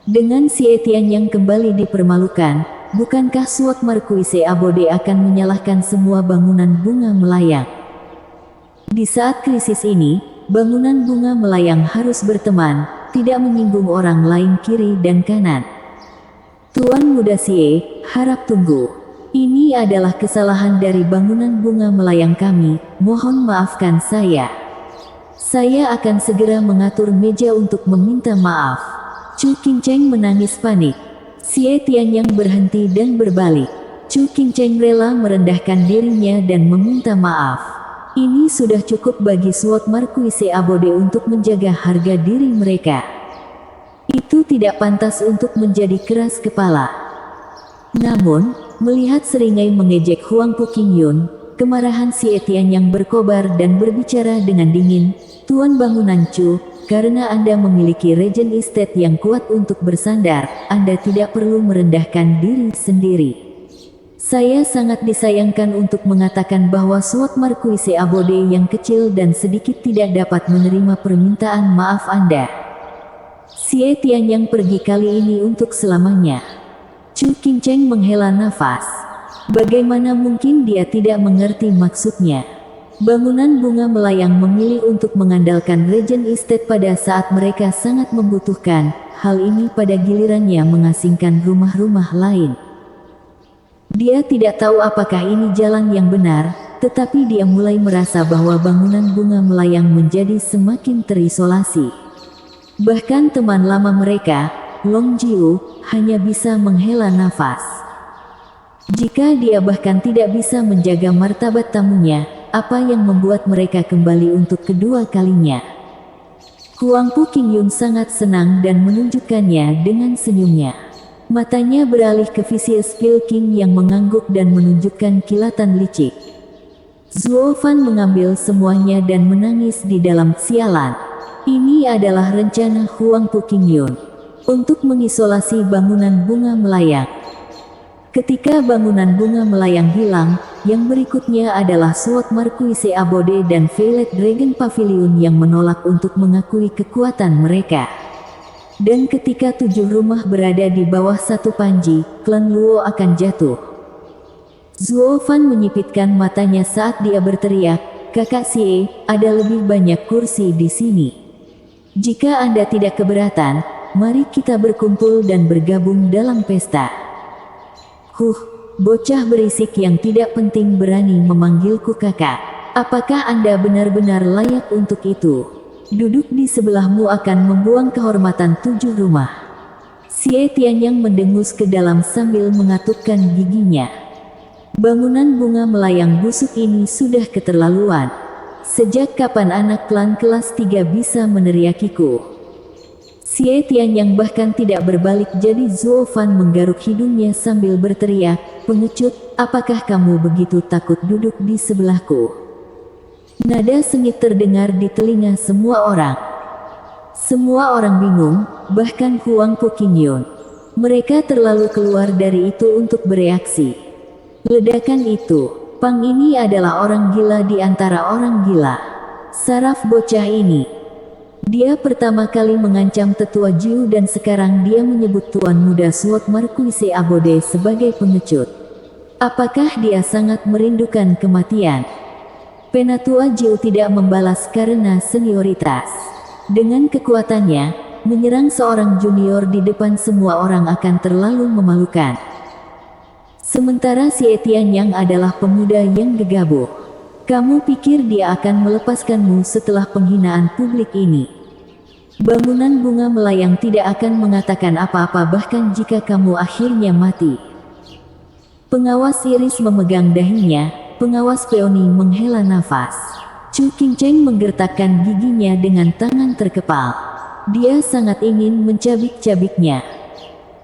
[SPEAKER 1] Dengan Xie Tian yang kembali dipermalukan, bukankah Sword Marquise Abode akan menyalahkan semua bangunan bunga melayang? Di saat krisis ini, bangunan bunga melayang harus berteman, tidak menyinggung orang lain kiri dan kanan. Tuan Muda Xie, harap tunggu. Ini adalah kesalahan dari bangunan bunga melayang kami, mohon maafkan saya. Saya akan segera mengatur meja untuk meminta maaf. Chu Qingcheng menangis panik. Xie Tian yang berhenti dan berbalik. Chu Qingcheng rela merendahkan dirinya dan meminta maaf. Ini sudah cukup bagi Sword Marquise Abode untuk menjaga harga diri mereka. Itu tidak pantas untuk menjadi keras kepala. Namun, melihat seringai mengejek Huang Pu Qingyun, kemarahan Xie Tian yang berkobar dan berbicara dengan dingin, Tuan Bangunan Chu, karena Anda memiliki Regent Estate yang kuat untuk bersandar, Anda tidak perlu merendahkan diri sendiri. Saya sangat disayangkan untuk mengatakan bahwa Sword Marquise Abode yang kecil dan sedikit tidak dapat menerima permintaan maaf Anda. Xie Tian yang pergi kali ini untuk selamanya. Chu Qingcheng menghela nafas. Bagaimana mungkin dia tidak mengerti maksudnya? Bangunan bunga melayang memilih untuk mengandalkan Regent Estate pada saat mereka sangat membutuhkan. Hal ini pada gilirannya mengasingkan rumah-rumah lain. Dia tidak tahu apakah ini jalan yang benar, tetapi dia mulai merasa bahwa bangunan bunga melayang menjadi semakin terisolasi. Bahkan teman lama mereka, Long Jiu, hanya bisa menghela nafas. Jika dia bahkan tidak bisa menjaga martabat tamunya, apa yang membuat mereka kembali untuk kedua kalinya? Huang Pu Qingyun sangat senang dan menunjukkannya dengan senyumnya. Matanya beralih ke Vicious Spill King yang mengangguk dan menunjukkan kilatan licik. Zuo Fan mengambil semuanya dan menangis di dalam sialan. Ini adalah rencana Huang Pu Qingyun untuk mengisolasi bangunan bunga melayang. Ketika bangunan bunga melayang hilang, yang berikutnya adalah Sword Marquise Abode dan Violet Dragon Pavilion yang menolak untuk mengakui kekuatan mereka. Dan ketika 7 rumah berada di bawah satu panji, klan Luo akan jatuh. Zuo Fan menyipitkan matanya saat dia berteriak, "Kakak Xie, ada lebih banyak kursi di sini. Jika Anda tidak keberatan, mari kita berkumpul dan bergabung dalam pesta." Bocah berisik yang tidak penting berani memanggilku kakak. Apakah Anda benar-benar layak untuk itu? Duduk di sebelahmu akan membuang kehormatan 7 rumah. Xie Tian yang mendengus ke dalam sambil mengatupkan giginya. Bangunan bunga melayang busuk ini sudah keterlaluan. Sejak kapan anak klan kelas 3 bisa meneriakiku? Xie Tian yang bahkan tidak berbalik jadi Zuo Fan menggaruk hidungnya sambil berteriak, "Pengecut, apakah kamu begitu takut duduk di sebelahku?" Nada sengit terdengar di telinga semua orang. Semua orang bingung, bahkan Huang Pu Qingyun. Mereka terlalu keluar dari itu untuk bereaksi. Ledakan itu, Pang ini adalah orang gila di antara orang gila. Saraf bocah ini. Dia pertama kali mengancam tetua Jiu dan sekarang dia menyebut Tuan Muda Sword Marquise Abode sebagai pengecut. Apakah dia sangat merindukan kematian? Penatua Jiu tidak membalas karena senioritas. Dengan kekuatannya, menyerang seorang junior di depan semua orang akan terlalu memalukan. Sementara Xie Tian yang adalah pemuda yang gegabah. Kamu pikir dia akan melepaskanmu setelah penghinaan publik ini? Bangunan bunga melayang tidak akan mengatakan apa-apa bahkan jika kamu akhirnya mati. Pengawas Iris memegang dahinya. Pengawas Peony menghela nafas. Chu Qingcheng menggertakkan giginya dengan tangan terkepal. Dia sangat ingin mencabik-cabiknya.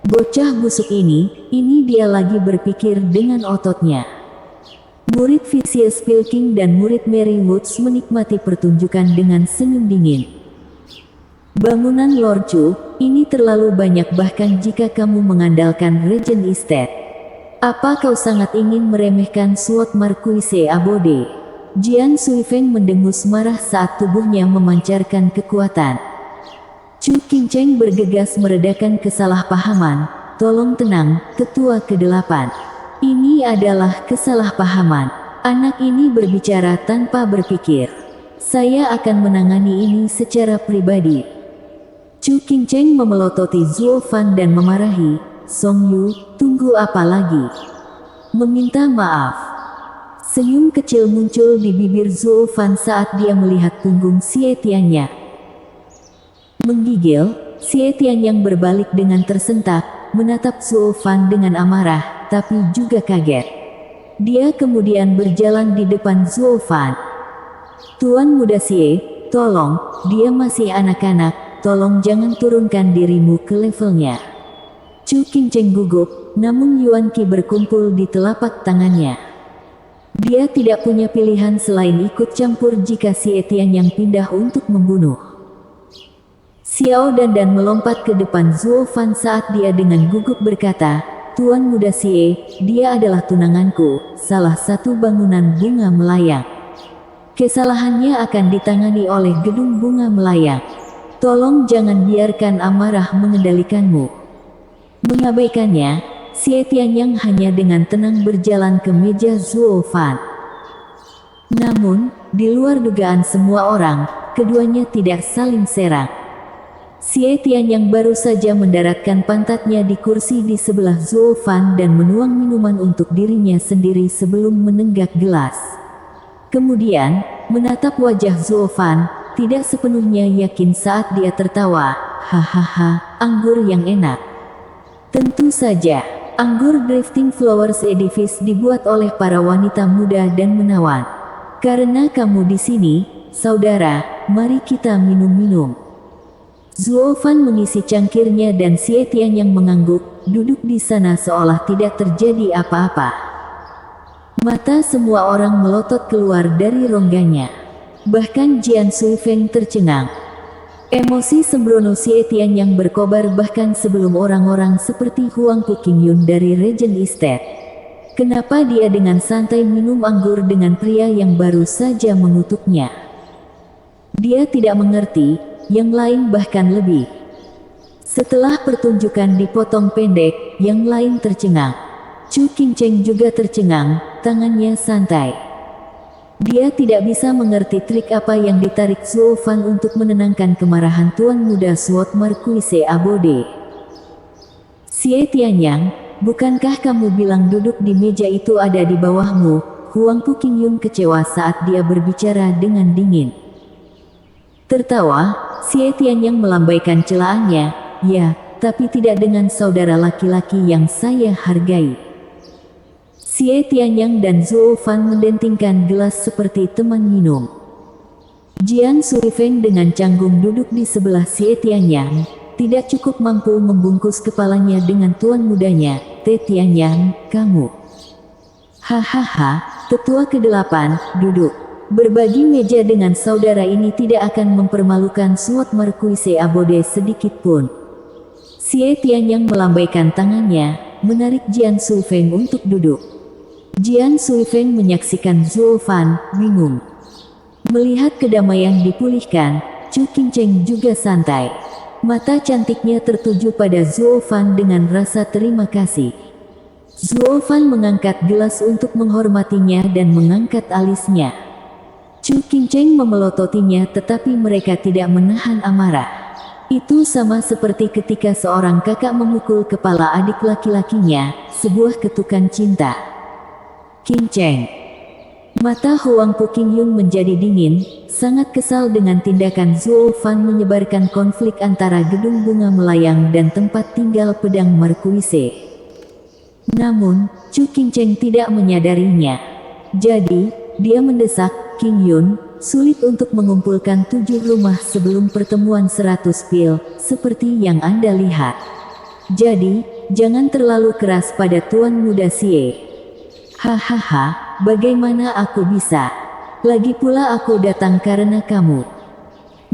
[SPEAKER 1] Bocah busuk ini dia lagi berpikir dengan ototnya. Murid Vicious Spill King dan murid Mary Woods menikmati pertunjukan dengan senyum dingin. Bangunan Lord Chu, ini terlalu banyak bahkan jika kamu mengandalkan Regent Estate. Apa kau sangat ingin meremehkan Sword Marquise Abode? Jian Suifeng mendengus marah saat tubuhnya memancarkan kekuatan. Chu Qingcheng bergegas meredakan kesalahpahaman. Tolong tenang, Ketua ke-8. Ini adalah kesalahpahaman. Anak ini berbicara tanpa berpikir. Saya akan menangani ini secara pribadi. Chu Qingcheng memelototi Zuo Fan dan memarahi, Song Yu, tunggu apa lagi? Meminta maaf. Senyum kecil muncul di bibir Zuo Fan saat dia melihat punggung Xie Tianyang. Menggigil, Xie Tianyang berbalik dengan tersentak, menatap Zuo Fan dengan amarah, tapi juga kaget. Dia kemudian berjalan di depan Zuo Fan. Tuan Muda Xie, tolong, dia masih anak-anak. Tolong jangan turunkan dirimu ke levelnya. Chu Qingcheng gugup, namun Yuan Qi berkumpul di telapak tangannya. Dia tidak punya pilihan selain ikut campur jika Xie Tianyang pindah untuk membunuh. Xiao Dan melompat ke depan Zuo Fan saat dia dengan gugup berkata, Tuan Muda Xie, dia adalah tunanganku, salah satu bangunan bunga melayang. Kesalahannya akan ditangani oleh gedung bunga melayang. Tolong jangan biarkan amarah mengendalikanmu. Mengabaikannya, Xie Tianyang hanya dengan tenang berjalan ke meja Zuo Fan. Namun, di luar dugaan semua orang, keduanya tidak saling serang. Xie Tianyang baru saja mendaratkan pantatnya di kursi di sebelah Zuo Fan dan menuang minuman untuk dirinya sendiri sebelum menenggak gelas. Kemudian, menatap wajah Zuo Fan, tidak sepenuhnya yakin saat dia tertawa, hahaha, anggur yang enak. Tentu saja, anggur Drifting Flowers Edifice dibuat oleh para wanita muda dan menawan. Karena kamu di sini, saudara, mari kita minum-minum. Zuo Fan mengisi cangkirnya dan Xie Tianyang mengangguk, duduk di sana seolah tidak terjadi apa-apa. Mata semua orang melotot keluar dari rongganya. Bahkan Jian Suifeng tercengang. Emosi sembrono Xie Tianyang berkobar bahkan sebelum orang-orang seperti Huang Puqingyun dari Regent Estate. Kenapa dia dengan santai minum anggur dengan pria yang baru saja mengutuknya? Dia tidak mengerti, yang lain bahkan lebih. Setelah pertunjukan dipotong pendek, yang lain tercengang. Chu Qingcheng juga tercengang, tangannya santai. Dia tidak bisa mengerti trik apa yang ditarik Zuo Fan untuk menenangkan kemarahan Tuan Muda Sword Marquise Abode. Xie Tianyang, bukankah kamu bilang duduk di meja itu ada di bawahmu? Huang Puqingyun kecewa saat dia berbicara dengan dingin. Tertawa, Xie Tianyang melambaikan celaannya, ya, tapi tidak dengan saudara laki-laki yang saya hargai. Xie Tianyang dan Zuo Fan mendentingkan gelas seperti teman minum. Jian Suifeng dengan canggung duduk di sebelah Xie Tianyang, tidak cukup mampu membungkus kepalanya dengan tuan mudanya, Te Tianyang, kamu. Hahaha, Tetua ke-8, duduk. Berbagi meja dengan saudara ini tidak akan mempermalukan Sword Marquise Abode sedikit pun. Xie Tianyang melambaikan tangannya, menarik Jian Suifeng untuk duduk. Jian Suifeng menyaksikan Zuo Fan, bingung. Melihat kedamaian dipulihkan, Chu Qingcheng juga santai. Mata cantiknya tertuju pada Zuo Fan dengan rasa terima kasih. Zuo Fan mengangkat gelas untuk menghormatinya dan mengangkat alisnya. Chu Qingcheng memelototinya tetapi mereka tidak menahan amarah. Itu sama seperti ketika seorang kakak memukul kepala adik laki-lakinya, sebuah ketukan cinta. Qingcheng. Mata Huang Puqingyun menjadi dingin, sangat kesal dengan tindakan Zuo Fan menyebarkan konflik antara gedung bunga melayang dan tempat tinggal pedang Marquise. Namun, Chu Qingcheng tidak menyadarinya. Jadi, dia mendesak, Qingyun, sulit untuk mengumpulkan 7 rumah sebelum pertemuan 100 pil, seperti yang Anda lihat. Jadi, jangan terlalu keras pada Tuan Muda Xie. Hahaha, bagaimana aku bisa? Lagi pula aku datang karena kamu.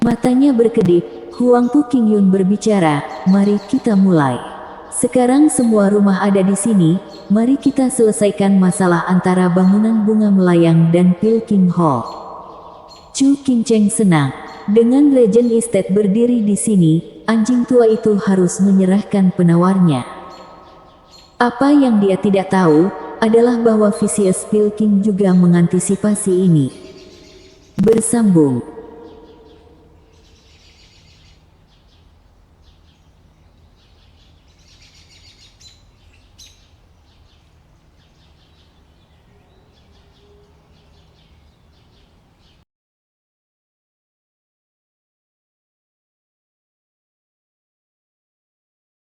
[SPEAKER 1] Matanya berkedip, Huang Pu Qingyun berbicara, mari kita mulai. Sekarang semua rumah ada di sini, mari kita selesaikan masalah antara bangunan bunga melayang dan Pilking Hall. Chu Qingcheng senang. Dengan Legend Estate berdiri di sini, anjing tua itu harus menyerahkan penawarnya. Apa yang dia tidak tahu, adalah bahwa Vicious Pilking juga mengantisipasi ini. Bersambung.